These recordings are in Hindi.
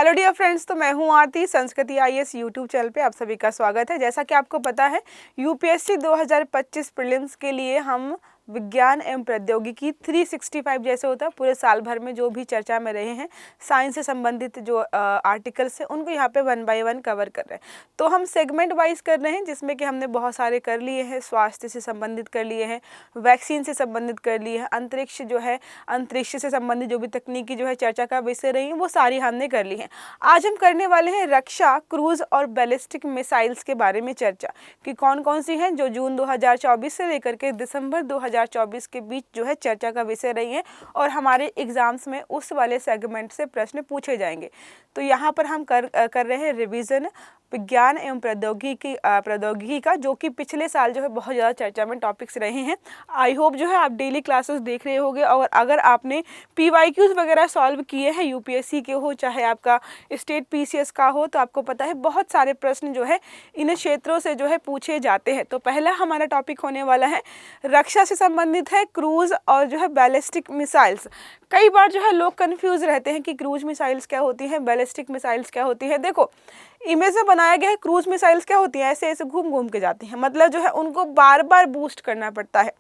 हेलो डियर फ्रेंड्स, तो मैं हूं आरती। संस्कृति आईएएस यूट्यूब चैनल पे आप सभी का स्वागत है। जैसा कि आपको पता है, यूपीएससी 2025 प्रीलिम्स के लिए हम विज्ञान एवं प्रौद्योगिकी 365 जैसे होता है पूरे साल भर में जो भी चर्चा में रहे हैं साइंस से संबंधित जो आर्टिकल्स हैं उनको यहाँ पे 1 बाय 1 कवर कर रहे हैं। तो हम सेगमेंट वाइज कर रहे हैं, जिसमें कि हमने बहुत सारे कर लिए हैं। स्वास्थ्य से संबंधित कर लिए हैं, वैक्सीन से संबंधित कर लिए हैं, अंतरिक्ष जो है अंतरिक्ष से संबंधित जो भी तकनीकी जो है चर्चा का विषय रही है वो सारी हमने कर ली है। आज हम करने वाले हैं रक्षा, क्रूज और बैलिस्टिक मिसाइल्स के बारे में चर्चा कि कौन कौन सी हैं जो जून 2024 से लेकर के दिसंबर 2024 के बीच जो है चर्चा का विषय रही है और हमारे एग्जाम्स में उस वाले सेगमेंट से प्रश्न पूछे जाएंगे। तो यहाँ पर हम कर रहे हैं रिवीजन विज्ञान एवं प्रौद्योगिकी का, जो कि पिछले साल जो है बहुत ज़्यादा चर्चा में टॉपिक्स रहे हैं। आई होप जो है आप डेली क्लासेस देख रहे होंगे और अगर आपने PYQs वगैरह सॉल्व किए हैं, यूपीएससी के हो चाहे आपका स्टेट PCS का हो, तो आपको पता है बहुत सारे प्रश्न जो है इन क्षेत्रों से जो है पूछे जाते हैं। तो पहला हमारा टॉपिक होने वाला है रक्षा से संबंधित है, क्रूज और जो है बैलिस्टिक मिसाइल्स। कई बार जो है लोग कंफ्यूज रहते हैं कि क्रूज मिसाइल्स क्या होती हैं, बैलिस्टिक मिसाइल्स क्या होती है। देखो, इमेज में बनाया गया है क्रूज मिसाइल्स क्या होती हैं, ऐसे ऐसे घूम घूम के जाती हैं, मतलब जो है उनको बार बार बूस्ट करना पड़ता है।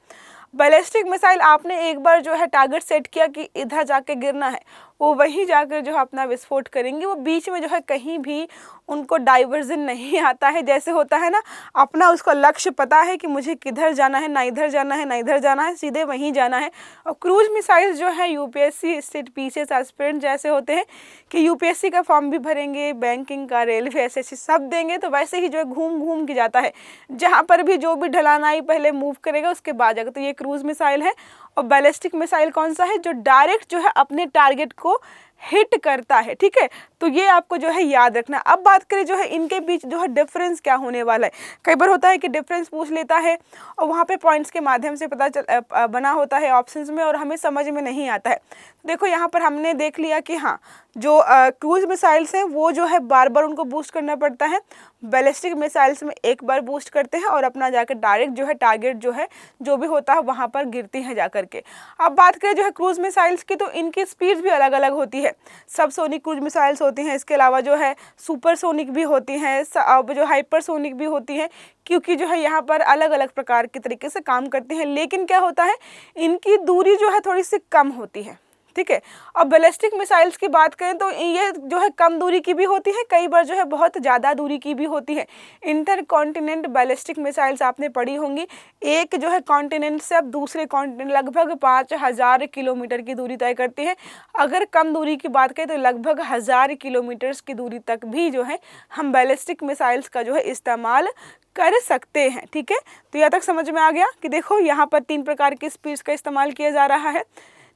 बैलिस्टिक मिसाइल आपने एक बार जो है टारगेट सेट किया कि इधर जाके गिरना है, वो वहीं जाकर जो है अपना विस्फोट करेंगी। वो बीच में जो है कहीं भी उनको डाइवर्जन नहीं आता है। जैसे होता है ना, अपना उसका लक्ष्य पता है कि मुझे किधर जाना है, ना इधर जाना है ना इधर जाना है, सीधे वहीं जाना है। और क्रूज मिसाइल जो है यूपीएससी स्टेट PCS एस्पिरेंट जैसे होते हैं कि यूपीएससी का फॉर्म भी भरेंगे, बैंकिंग का, रेलवे, SSC सब देंगे, तो वैसे ही जो है घूम घूम के जाता है। जहाँ पर भी जो भी ढलान आई पहले मूव करेगा, उसके बाद जाएगा। तो ये क्रूज मिसाइल है। और बैलिस्टिक मिसाइल कौन सा है, जो डायरेक्ट जो है अपने टारगेट को हिट करता है। ठीक है, तो ये आपको जो है याद रखना। अब बात करें जो है इनके बीच जो है डिफरेंस क्या होने वाला है। कई बार होता है कि डिफरेंस पूछ लेता है और वहाँ पे पॉइंट्स के माध्यम से पता बना होता है ऑप्शंस में, और हमें समझ में नहीं आता है। देखो, यहाँ पर हमने देख लिया कि हाँ, जो क्रूज मिसाइल्स हैं वो जो है बार बार उनको बूस्ट करना पड़ता है। बैलिस्टिक मिसाइल्स में एक बार बूस्ट करते हैं और अपना जाकर डायरेक्ट जो है टारगेट जो है जो भी होता है वहाँ पर गिरती हैं जाकर के। अब बात करें जो है क्रूज मिसाइल्स की, तो इनकी स्पीड भी अलग अलग होती है। सबसोनिक क्रूज मिसाइल्स होती हैं, इसके अलावा जो है सुपरसोनिक भी होती हैं, अब जो हाइपरसोनिक भी होती हैं, क्योंकि जो है यहाँ पर अलग अलग प्रकार के तरीके से काम करते हैं। लेकिन क्या होता है, इनकी दूरी जो है थोड़ी सी कम होती है। ठीक है, अब बैलिस्टिक मिसाइल्स की बात करें तो ये जो है कम दूरी की भी होती है, कई बार जो है बहुत ज़्यादा दूरी की भी होती है। इंटर कॉन्टिनेंट बैलिस्टिक मिसाइल्स आपने पढ़ी होंगी। एक जो है कॉन्टिनेंट से अब दूसरे कॉन्टिनेंट लगभग 5000 किलोमीटर की दूरी तय करती है। अगर कम दूरी की बात करें तो लगभग 1000 किलोमीटर्स की दूरी तक भी जो है हम बैलिस्टिक मिसाइल्स का जो है इस्तेमाल कर सकते हैं। ठीक है, तो यहाँ तक समझ में आ गया कि देखो यहाँ पर 3 प्रकार की स्पीड्स का इस्तेमाल किया जा रहा है।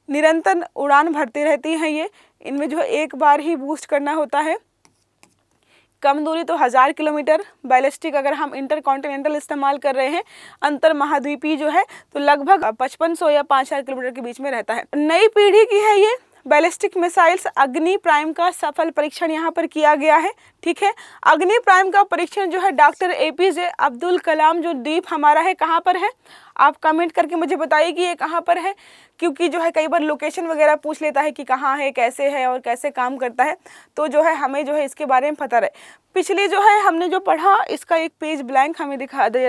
निरंतर उड़ान भरती रहती हैं ये, इनमें जो है एक बार ही बूस्ट करना होता है। कम दूरी तो 1000 किलोमीटर। बैलिस्टिक अगर हम इंटरकॉन्टिनेंटल इस्तेमाल कर रहे हैं, अंतर महाद्वीपीय जो है, तो लगभग 5500 या 5000 किलोमीटर के बीच में रहता है। नई पीढ़ी की है ये बैलिस्टिक मिसाइल्स। अग्नि प्राइम का सफल परीक्षण यहाँ पर किया गया है। ठीक है, अग्नि प्राइम का परीक्षण जो है डॉक्टर APJ अब्दुल कलाम जो द्वीप हमारा है, कहाँ पर है, आप कमेंट करके मुझे बताइए कि ये कहाँ पर है, क्योंकि जो है कई बार लोकेशन वगैरह पूछ लेता है कि कहाँ है, कैसे है और कैसे काम करता है, तो जो है हमें जो है इसके बारे में पता रहे। पिछले जो है हमने जो पढ़ा, इसका एक पेज ब्लैंक हमें दिखाई दे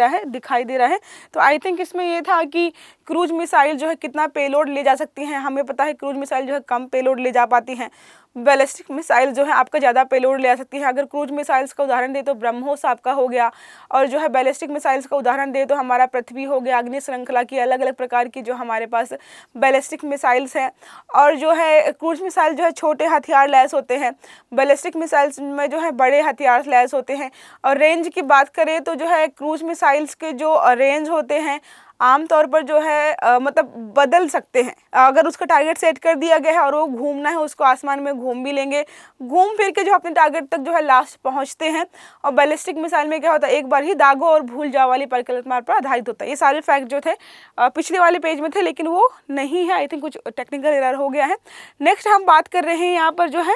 रहा है। तो आई थिंक इसमें ये था कि क्रूज मिसाइल जो है कितना पेलोड ले जा सकती हैं। हमें पता है क्रूज मिसाइल जो है कम पेलोड ले जा पाती हैं, बैलिस्टिक मिसाइल जो है आपका ज़्यादा पेलोड ले जा सकती है। अगर क्रूज मिसाइल्स का उदाहरण दे तो ब्रह्मोस आपका हो गया, और जो है बैलिस्टिक मिसाइल्स का उदाहरण दे तो हमारा पृथ्वी हो गया। अग्नि श्रृंखला की अलग अलग प्रकार की जो हमारे पास बैलिस्टिक मिसाइल्स हैं। और जो है क्रूज मिसाइल जो है छोटे हथियार लैस होते हैं, बैलिस्टिक मिसाइल्स में जो है बड़े हथियार लैस होते हैं। और रेंज की बात करें तो जो है क्रूज मिसाइल्स के जो रेंज होते हैं आमतौर पर जो है मतलब बदल सकते हैं। अगर उसका टारगेट सेट कर दिया गया है और वो घूमना है, उसको आसमान में घूम भी लेंगे, घूम फिर के जो अपने टारगेट तक जो है लास्ट पहुंचते हैं। और बैलिस्टिक मिसाइल में क्या होता है, एक बार ही दागो और भूल जाओ वाली परिकल्पना पर आधारित होता है। ये सारे फैक्ट जो थे पिछले वाले पेज में थे, लेकिन वो नहीं है। आई थिंक कुछ टेक्निकल एरर हो गया है। नेक्स्ट हम बात कर रहे हैं यहाँ पर जो है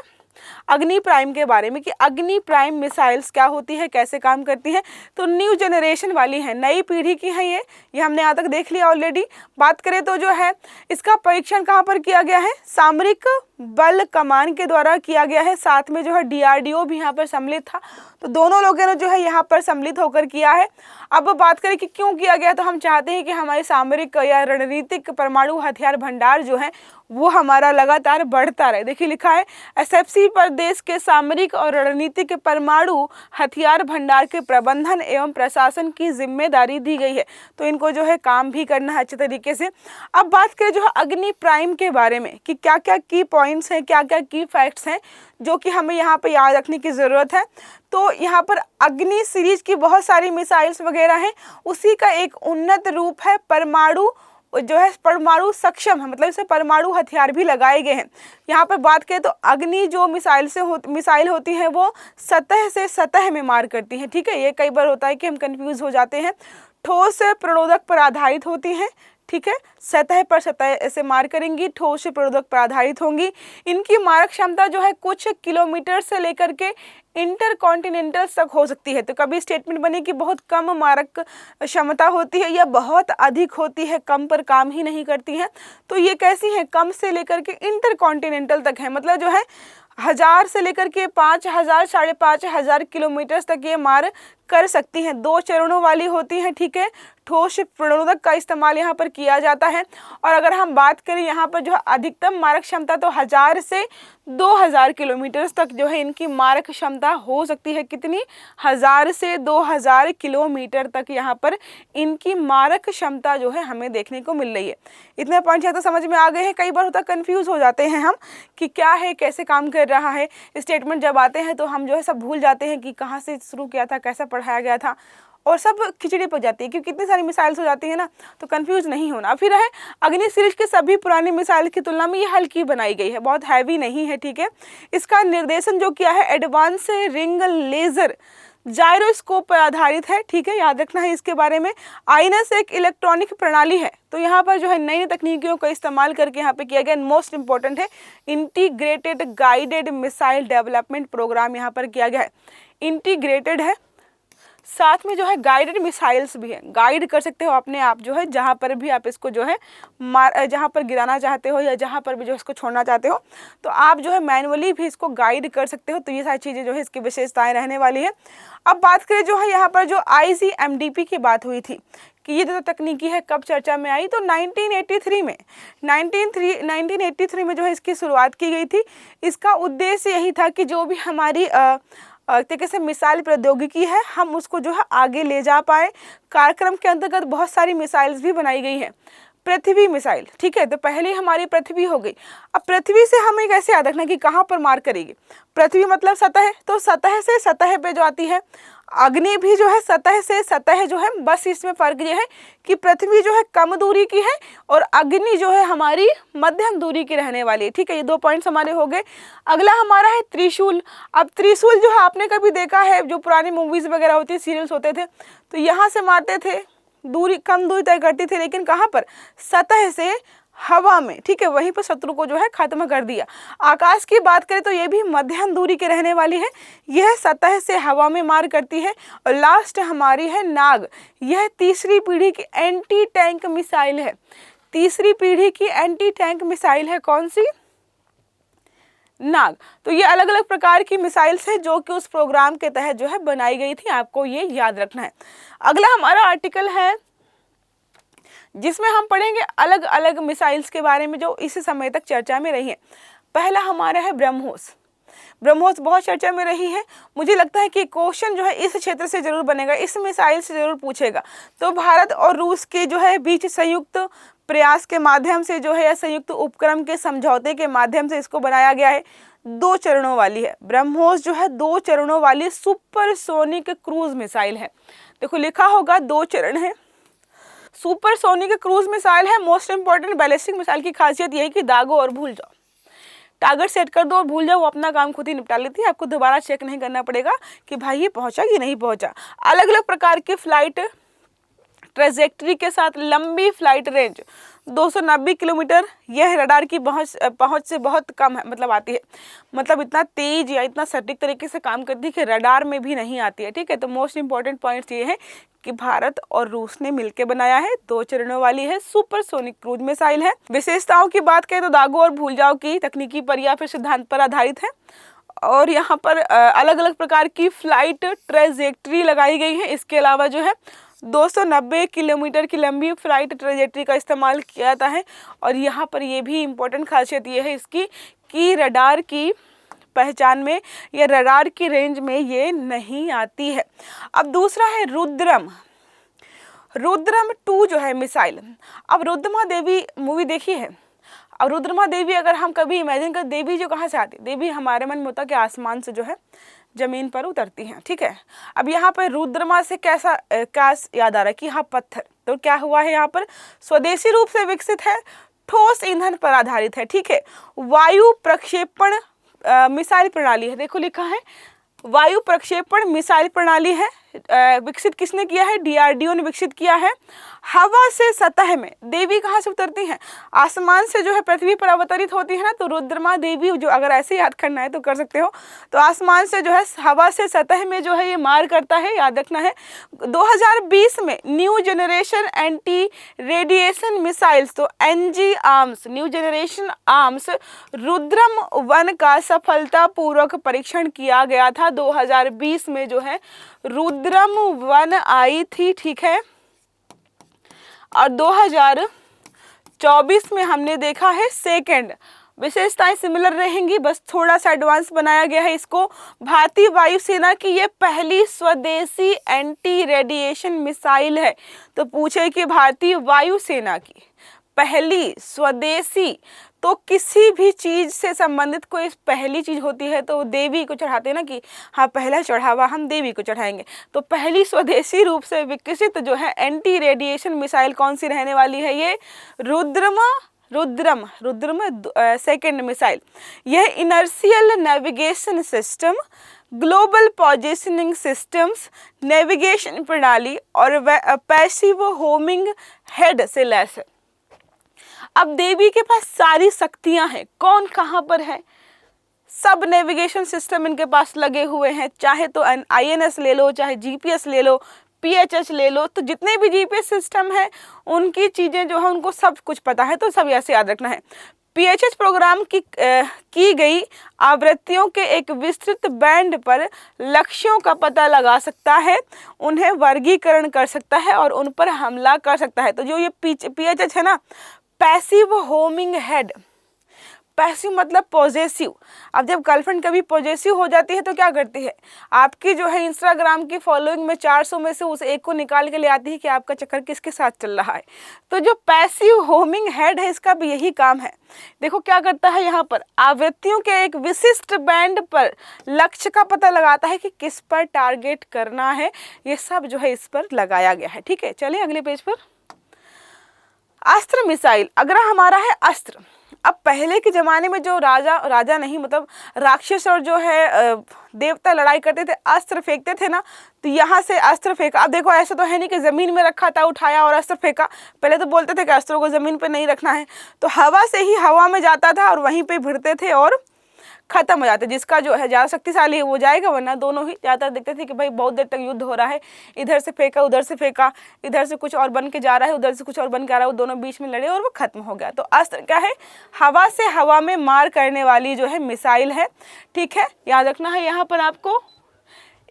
अग्नि प्राइम के बारे में कि अग्नि प्राइम मिसाइल्स क्या होती है, कैसे काम करती है। तो न्यू जनरेशन वाली है, नई पीढ़ी की है ये हमने यहाँ तक देख लिया ऑलरेडी। बात करें तो जो है इसका परीक्षण कहाँ पर किया गया है, सामरिक बल कमान के द्वारा किया गया है। साथ में जो है DRDO भी यहाँ पर सम्मिलित था। तो दोनों लोगों ने जो है यहाँ पर सम्मिलित होकर किया है। अब बात करें कि क्यों किया गया, तो हम चाहते हैं कि हमारे सामरिक या रणनीतिक परमाणु हथियार भंडार जो है वो हमारा लगातार बढ़ता रहे। देखिए लिखा है SFC पर देश के सामरिक और रणनीतिक परमाणु हथियार भंडार के प्रबंधन एवं प्रशासन की जिम्मेदारी दी गई है। तो इनको जो है काम भी करना है अच्छे तरीके से। अब बात करें जो है अग्नि प्राइम के बारे में कि क्या क्या की पॉइंट्स हैं, क्या क्या की फैक्ट्स हैं जो कि हमें यहाँ पे याद रखने की ज़रूरत है। तो यहाँ पर अग्नि सीरीज की बहुत सारी मिसाइल्स वगैरह हैं, उसी का एक उन्नत रूप है परमाणु जो है परमाणु सक्षम है, मतलब इसे परमाणु हथियार भी लगाए गए हैं। यहाँ पर बात करें तो अग्नि जो मिसाइल होती है वो सतह से सतह में मार करती हैं। ठीक है, ये कई बार होता है कि हम कंफ्यूज हो जाते हैं। ठोस प्रणोदक पर आधारित होती हैं। ठीक है, सतह पर सतह ऐसे मार करेंगी, ठोस प्रणोदक पर आधारित होंगी। इनकी मारक क्षमता जो है कुछ किलोमीटर से लेकर के इंटरकॉन्टिनेंटल तक हो सकती है। तो कभी स्टेटमेंट बने कि बहुत कम मारक क्षमता होती है या बहुत अधिक होती है, कम पर काम ही नहीं करती है। तो ये कैसी है, कम से लेकर के इंटरकॉन्टिनेंटल तक है, मतलब जो है 1000 से लेकर के 5000 5500 किलोमीटर तक ये मार कर सकती हैं। 2 चरणों वाली होती हैं। ठीक है, ठोस प्रणोदक का इस्तेमाल यहाँ पर किया जाता है। और अगर हम बात करें यहाँ पर जो है अधिकतम मारक क्षमता, तो 1000 से 2000 किलोमीटर तक जो है इनकी मारक क्षमता हो सकती है। कितनी, 1000 से 2000 किलोमीटर तक यहाँ पर इनकी मारक क्षमता जो है हमें देखने को मिल रही है। इतने पॉइंट यहाँ तो समझ में आ गए हैं। कई बार होता कंफ्यूज हो जाते हैं हम कि क्या है, कैसे काम कर रहा है। स्टेटमेंट जब आते हैं तो हम जो है सब भूल जाते हैं कि कहाँ से शुरू किया था, कैसा पढ़ाया गया था, और सब खिचड़ी पड़ जाती है क्योंकि कितनी सारी मिसाइल्स हो जाती है ना, तो कंफ्यूज नहीं होना। फिर है अग्नि सीरीज के सभी पुरानी मिसाइल की तुलना में ये हल्की बनाई गई है, बहुत हैवी नहीं है। ठीक है, इसका निर्देशन जो किया है एडवांस रिंग लेजर जायरोस्कोप पर आधारित है। ठीक है, याद रखना है इसके बारे में। आईएनएस एक इलेक्ट्रॉनिक प्रणाली है, तो यहाँ पर जो है नई नई तकनीकियों का इस्तेमाल करके यहाँ पे किया गया। मोस्ट इंपॉर्टेंट है integrated guided missile development programme यहाँ पर किया गया है। इंटीग्रेटेड है, साथ में जो है गाइडेड मिसाइल्स भी है, गाइड कर सकते हो अपने आप जो है, जहाँ पर भी आप इसको जो है जहाँ पर गिराना चाहते हो या जहाँ पर भी जो इसको छोड़ना चाहते हो, तो आप जो है मैनुअली भी इसको गाइड कर सकते हो। तो ये सारी चीज़ें जो है इसकी विशेषताएं रहने वाली है। अब बात करें जो है यहाँ पर जो ICMDP की बात हुई थी कि ये जो तकनीकी है कब चर्चा में आई, तो 1983 में 1983 में जो है इसकी शुरुआत की गई थी। इसका उद्देश्य यही था कि जो भी हमारी तरीके से मिसाइल प्रौद्योगिकी है हम उसको जो है आगे ले जा पाए। कार्यक्रम के अंतर्गत बहुत सारी मिसाइल्स भी बनाई गई हैं। पृथ्वी मिसाइल, ठीक है, तो पहले हमारी पृथ्वी हो गई। अब पृथ्वी से हमें कैसे याद रखना कि कहाँ पर मार करेगी। पृथ्वी मतलब सतह, तो सतह से सतह पे जो आती है। अग्नि भी जो है सतह से सतह जो है, बस इसमें फर्क ये है कि पृथ्वी जो है कम दूरी की है और अग्नि जो है हमारी मध्यम दूरी की रहने वाली है। ठीक है, ये 2 पॉइंट्स हमारे हो गए। अगला हमारा है त्रिशूल। अब त्रिशूल जो है आपने कभी देखा है, जो पुरानी मूवीज वगैरह होती है, सीरियल्स होते थे, तो यहाँ से मारते थे, दूरी कम दूरी तय करती थी, लेकिन कहाँ पर, सतह से हवा में। ठीक है, वहीं पर शत्रु को जो है खत्म कर दिया। आकाश की बात करें तो ये भी मध्यम दूरी की रहने वाली है, यह सतह से हवा में मार करती है। और लास्ट हमारी है नाग, यह तीसरी पीढ़ी की एंटी टैंक मिसाइल है। तीसरी पीढ़ी की एंटी टैंक मिसाइल है कौन सी, नाग। तो ये अलग अलग प्रकार की मिसाइल्स हैं जो कि उस प्रोग्राम के तहत जो है बनाई गई थी, आपको ये याद रखना है। अगला हमारा आर्टिकल है जिसमें हम पढ़ेंगे अलग अलग मिसाइल्स के बारे में जो इस समय तक चर्चा में रही है। पहला हमारा है ब्रह्मोस। ब्रह्मोस बहुत चर्चा में रही है। मुझे लगता है कि क्वेश्चन जो है इस क्षेत्र से जरूर बनेगा, इस मिसाइल से जरूर पूछेगा। तो भारत और रूस के जो है बीच संयुक्त प्रयास के माध्यम से जो है या संयुक्त उपक्रम के समझौते के माध्यम से इसको बनाया गया है। 2 चरणों वाली है ब्रह्मोस जो है, 2 चरणों वाली सुपरसोनिक क्रूज मिसाइल है। देखो लिखा होगा 2 चरण है, सुपरसोनिक क्रूज मिसाइल है। मोस्ट इंपॉर्टेंट बैलिस्टिक मिसाइल की खासियत यही कि दागो और भूल जाओ, टारगेट सेट कर दो और भूल जाओ, वो अपना काम खुद ही निपटा लेती है। आपको दोबारा चेक नहीं करना पड़ेगा कि भाई ये पहुंचा कि नहीं पहुंचा। अलग अलग प्रकार के फ्लाइट ट्रेजेक्ट्री के साथ लंबी फ्लाइट रेंज 290 किलोमीटर, यह रडार की पहुंच से बहुत कम है, मतलब आती है, मतलब इतना तेज या इतना सटीक तरीके से काम करती है कि रडार में भी नहीं आती है। ठीक है, तो मोस्ट इंपॉर्टेंट पॉइंट्स ये है कि भारत और रूस ने मिलकर बनाया है, 2 चरणों वाली है, सुपरसोनिक क्रूज मिसाइल है। विशेषताओं की बात करें तो दागो और भूल जाओ की तकनीकी पर या फिर सिद्धांत पर आधारित है, और यहाँ पर अलग अलग प्रकार की फ्लाइट ट्रेजेक्ट्री लगाई गई है। इसके अलावा जो है 290 किलोमीटर की लंबी फ्लाइट ट्रेजेक्ट्री का इस्तेमाल किया जाता है, और यहाँ पर ये भी इम्पोर्टेंट खासियत ये है इसकी कि रडार की पहचान में या रडार की रेंज में ये नहीं आती है। अब दूसरा है रुद्रम 2 जो है मिसाइल। अब रुद्रमा देवी मूवी देखी है। अब रुद्रमा देवी अगर हम कभी इमेजिन कर, देवी जो कहाँ से आती है, देवी हमारे मन में होता है कि आसमान से जो है जमीन पर उतरती हैं। ठीक है, अब यहाँ पर रुद्रमा से क्या याद आ रहा है कि हाँ पत्थर, तो क्या हुआ है यहाँ पर स्वदेशी रूप से विकसित है, ठोस ईंधन पर आधारित है। ठीक है, वायु प्रक्षेपण मिसाइल प्रणाली है, देखो लिखा है वायु प्रक्षेपण मिसाइल प्रणाली है। विकसित किसने किया है, DRDO ने विकसित किया है। हवा से सतह में, देवी कहाँ से उतरती हैं, आसमान से जो है पृथ्वी पर अवतरित होती है ना, तो रुद्रमा देवी जो अगर ऐसे याद करना है तो कर सकते हो, तो आसमान से जो है हवा से सतह में जो है ये मार करता है, याद रखना है। 2020 में new generation anti radiation missiles, तो NG arms, new generation arms Rudram 1 का सफलतापूर्वक परीक्षण किया गया था। 2020 में जो है रुद्रम 1 आई थी। ठीक है, और 2024 में हमने देखा है सेकंड। विशेषताएं सिमिलर रहेंगी, बस थोड़ा सा एडवांस बनाया गया है इसको। भारतीय वायुसेना की ये पहली स्वदेशी एंटी रेडिएशन मिसाइल है। तो पूछे कि भारतीय वायुसेना की पहली स्वदेशी, तो किसी भी चीज से संबंधित कोई पहली चीज होती है तो देवी को चढ़ाते हैं ना, कि हाँ पहला चढ़ावा हम देवी को चढ़ाएंगे। तो पहली स्वदेशी रूप से विकसित जो है एंटी रेडिएशन मिसाइल कौन सी रहने वाली है, ये रुद्रम सेकंड मिसाइल। यह inertial navigation system, global positioning systems, navigation प्रणाली और पैसिव होमिंग हेड से लैस है। अब देवी के पास सारी शक्तियां हैं, कौन कहाँ पर है, सब नेविगेशन सिस्टम इनके पास लगे हुए हैं, चाहे तो INS ले लो, चाहे GPS ले लो, PHS ले लो, तो जितने भी GPS सिस्टम है उनकी चीज़ें जो है उनको सब कुछ पता है, तो सब ऐसे याद रखना है। PHS प्रोग्राम की गई आवृत्तियों के एक विस्तृत बैंड पर लक्ष्यों का पता लगा सकता है, उन्हें वर्गीकरण कर सकता है और उन पर हमला कर सकता है। तो जो ये PHS है ना, पैसिव होमिंग हेड, पैसिव मतलब पॉजेसिव। अब जब गर्लफ्रेंड कभी पॉजेसिव हो जाती है तो क्या करती है, आपकी जो है इंस्टाग्राम की फॉलोइंग में 400 में से उस एक को निकाल के ले आती है कि आपका चक्कर किसके साथ चल रहा है। तो जो पैसिव होमिंग हेड है इसका भी यही काम है। देखो क्या करता है, यहाँ पर आवृत्तियों के एक विशिष्ट बैंड पर लक्ष्य का पता लगाता है कि किस पर टारगेट करना है, ये सब जो है इस पर लगाया गया है। ठीक है, चलिए अगले पेज पर। अस्त्र मिसाइल, अगला हमारा है अस्त्र। अब पहले के ज़माने में जो राजा नहीं मतलब राक्षस और जो है देवता लड़ाई करते थे, अस्त्र फेंकते थे ना, तो यहाँ से अस्त्र फेंका। अब देखो ऐसा तो है नहीं कि ज़मीन में रखा था, उठाया और अस्त्र फेंका। पहले तो बोलते थे कि अस्त्रों को ज़मीन पे नहीं रखना है, तो हवा से ही हवा में जाता था और वहीं पे भिड़ते थे और खत्म हो जाते। जिसका जो है ज़्यादा शक्तिशाली है वो जाएगा, वरना दोनों ही ज़्यादा देखते थे कि भाई बहुत देर तक युद्ध हो रहा है, इधर से फेंका उधर से फेंका, इधर से कुछ और बन के जा रहा है उधर से कुछ और बन के आ रहा है, वो दोनों बीच में लड़े और वो खत्म हो गया। तो अस्त्र क्या है, हवा से हवा में मार करने वाली जो है मिसाइल है। ठीक है, याद रखना है यहाँ पर आपको।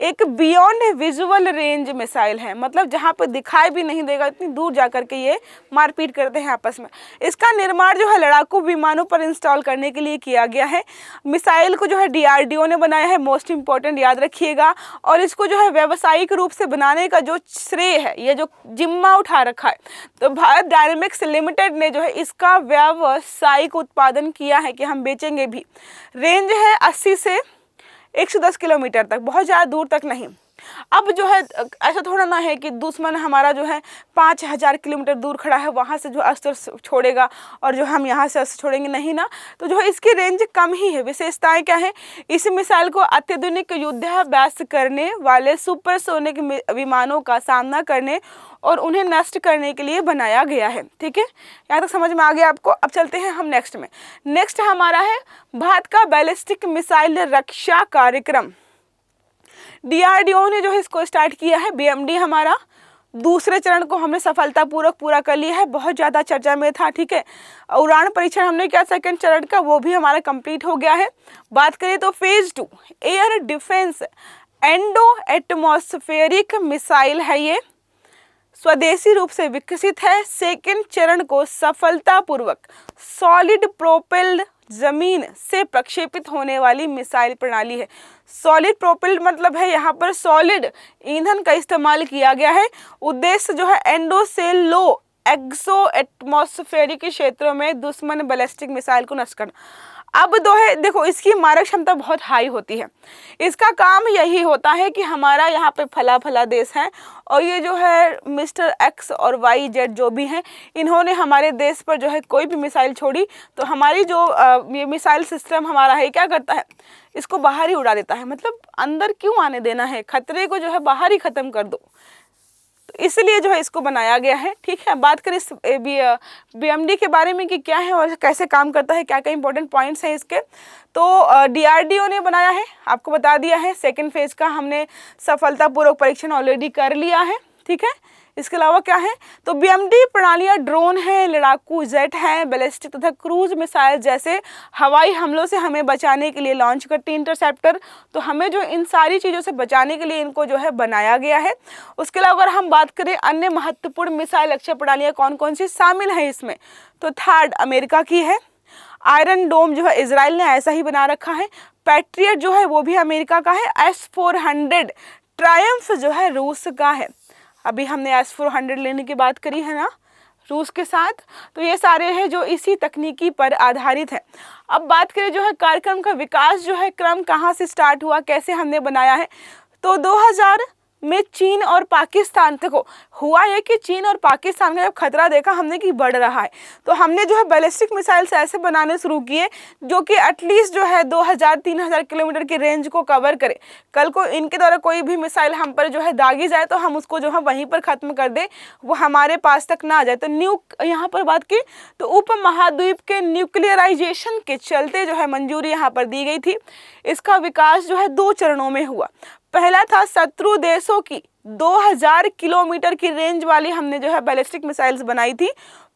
एक बियॉन्ड विजुअल रेंज मिसाइल है, मतलब जहाँ पे दिखाई भी नहीं देगा, इतनी दूर जा करके ये मारपीट करते हैं आपस में। इसका निर्माण जो है लड़ाकू विमानों पर इंस्टॉल करने के लिए किया गया है। मिसाइल को जो है DRDO ने बनाया है, मोस्ट इंपॉर्टेंट याद रखिएगा। और इसको जो है व्यावसायिक रूप से बनाने का जो श्रेय है, ये जो जिम्मा उठा रखा है, तो भारत डायनेमिक्स लिमिटेड ने जो है इसका व्यावसायिक उत्पादन किया है कि हम बेचेंगे भी। रेंज है 80 से 110 किलोमीटर तक, बहुत ज़्यादा दूर तक नहीं। अब जो है ऐसा थोड़ा ना है कि दुश्मन हमारा जो है 5000 किलोमीटर दूर खड़ा है, वहाँ से जो अस्त्र छोड़ेगा और जो हम यहाँ से अस्त्र छोड़ेंगे, नहीं ना। तो जो है इसकी रेंज कम ही है। विशेषताएं क्या है, इस मिसाइल को अत्याधुनिक युद्धाभ्यास करने वाले सुपरसोनिक विमानों का सामना करने और उन्हें नष्ट करने के लिए बनाया गया है। ठीक है, यहाँ तक समझ में आ गया आपको। अब चलते हैं हम नेक्स्ट में। नेक्स्ट हमारा है भारत का बैलिस्टिक मिसाइल रक्षा कार्यक्रम। DRDO ने जो है इसको स्टार्ट किया है। BMD हमारा दूसरे चरण को हमने सफलतापूर्वक पूरा कर लिया है, बहुत ज़्यादा चर्चा में था। ठीक है, उड़ान परीक्षण हमने किया सेकंड चरण का, वो भी हमारा कंप्लीट हो गया है। बात करें तो phase 2 air defence endo atmospheric missile है, ये स्वदेशी रूप से विकसित है। सेकंड चरण को सफलतापूर्वक सॉलिड प्रोपेल्ड जमीन से प्रक्षेपित होने वाली मिसाइल प्रणाली है। सॉलिड प्रोपेल्ड मतलब है यहाँ पर सॉलिड ईंधन का इस्तेमाल किया गया है। उद्देश्य जो है एंडो से लो एक्सो एटमॉस्फेरिक क्षेत्रों में दुश्मन बैलिस्टिक मिसाइल को नष्ट करना। अब देखो इसकी मारक क्षमता बहुत हाई होती है। इसका काम यही होता है कि हमारा यहाँ पे फला देश है और ये जो है मिस्टर X और Y Z जो भी हैं, इन्होंने हमारे देश पर जो है कोई भी मिसाइल छोड़ी तो हमारी जो ये मिसाइल सिस्टम हमारा है क्या करता है, इसको बाहर ही उड़ा देता है। मतलब अंदर क्यों आने देना है, खतरे को जो है बाहर ही ख़त्म कर दो, तो इसलिए जो है इसको बनाया गया है। ठीक है, बात करें इस BMD के बारे में कि क्या है और कैसे काम करता है, क्या क्या इंपॉर्टेंट पॉइंट्स हैं इसके, तो DRDO ने बनाया है, आपको बता दिया है। सेकंड फेज का हमने सफलतापूर्वक परीक्षण ऑलरेडी कर लिया है। ठीक है, इसके अलावा क्या है, तो BMD प्रणालियाँ ड्रोन है, लड़ाकू जेट है, बैलिस्टिक तथा क्रूज मिसाइल जैसे हवाई हमलों से हमें बचाने के लिए लॉन्च करती है इंटरसेप्टर। तो हमें जो इन सारी चीज़ों से बचाने के लिए इनको जो है बनाया गया है। उसके अलावा अगर हम बात करें अन्य महत्वपूर्ण मिसाइल लक्ष्य प्रणालियाँ कौन कौन सी शामिल हैं इसमें, तो थर्ड अमेरिका की है, आयरन डोम जो है इजराइल ने ऐसा ही बना रखा है, पैट्रियट जो है वो भी अमेरिका का है, S-400 ट्रायम्फ जो है रूस का है। अभी हमने S-400 लेने की बात करी है ना रूस के साथ, तो ये सारे हैं जो इसी तकनीकी पर आधारित है। अब बात करें जो है कार्यक्रम का विकास जो है क्रम कहाँ से स्टार्ट हुआ, कैसे हमने बनाया है, तो 2000 में चीन और पाकिस्तान, देखो हुआ ये कि चीन और पाकिस्तान का जब खतरा देखा हमने कि बढ़ रहा है, तो हमने जो है बैलिस्टिक मिसाइल्स ऐसे बनाने शुरू किए जो कि एटलीस्ट जो है 2000-3000 किलोमीटर की रेंज को कवर करे। कल को इनके द्वारा कोई भी मिसाइल हम पर जो है दागी जाए तो हम उसको जो है वहीं पर ख़त्म कर दे, वो हमारे पास तक ना आ जाए। तो यहाँ पर बात की तो उपमहाद्वीप के न्यूक्लियराइजेशन के चलते जो है मंजूरी यहाँ पर दी गई थी। इसका विकास जो है 2 चरणों में हुआ। पहला था शत्रु देशों की 2000 किलोमीटर की रेंज वाली हमने जो है बैलिस्टिक मिसाइल्स बनाई थी।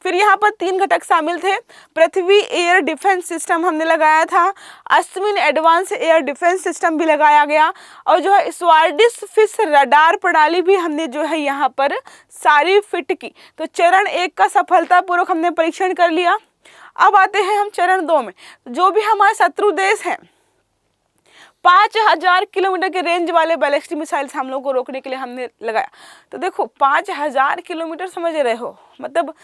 फिर यहाँ पर 3 घटक शामिल थे। पृथ्वी एयर डिफेंस सिस्टम हमने लगाया था, Ashwin advance air defence system भी लगाया गया, और जो है स्वार्डिश फिश रडार प्रणाली भी हमने जो है यहाँ पर सारी फिट की। तो चरण 1 का सफलतापूर्वक हमने परीक्षण कर लिया। अब आते हैं हम चरण 2 में। जो भी हमारे शत्रु देश हैं 5000 किलोमीटर के रेंज वाले बैलिस्टिक मिसाइल्स हम लोग को रोकने के लिए हमने लगाया। तो देखो 5000 किलोमीटर समझ रहे हो, मतलब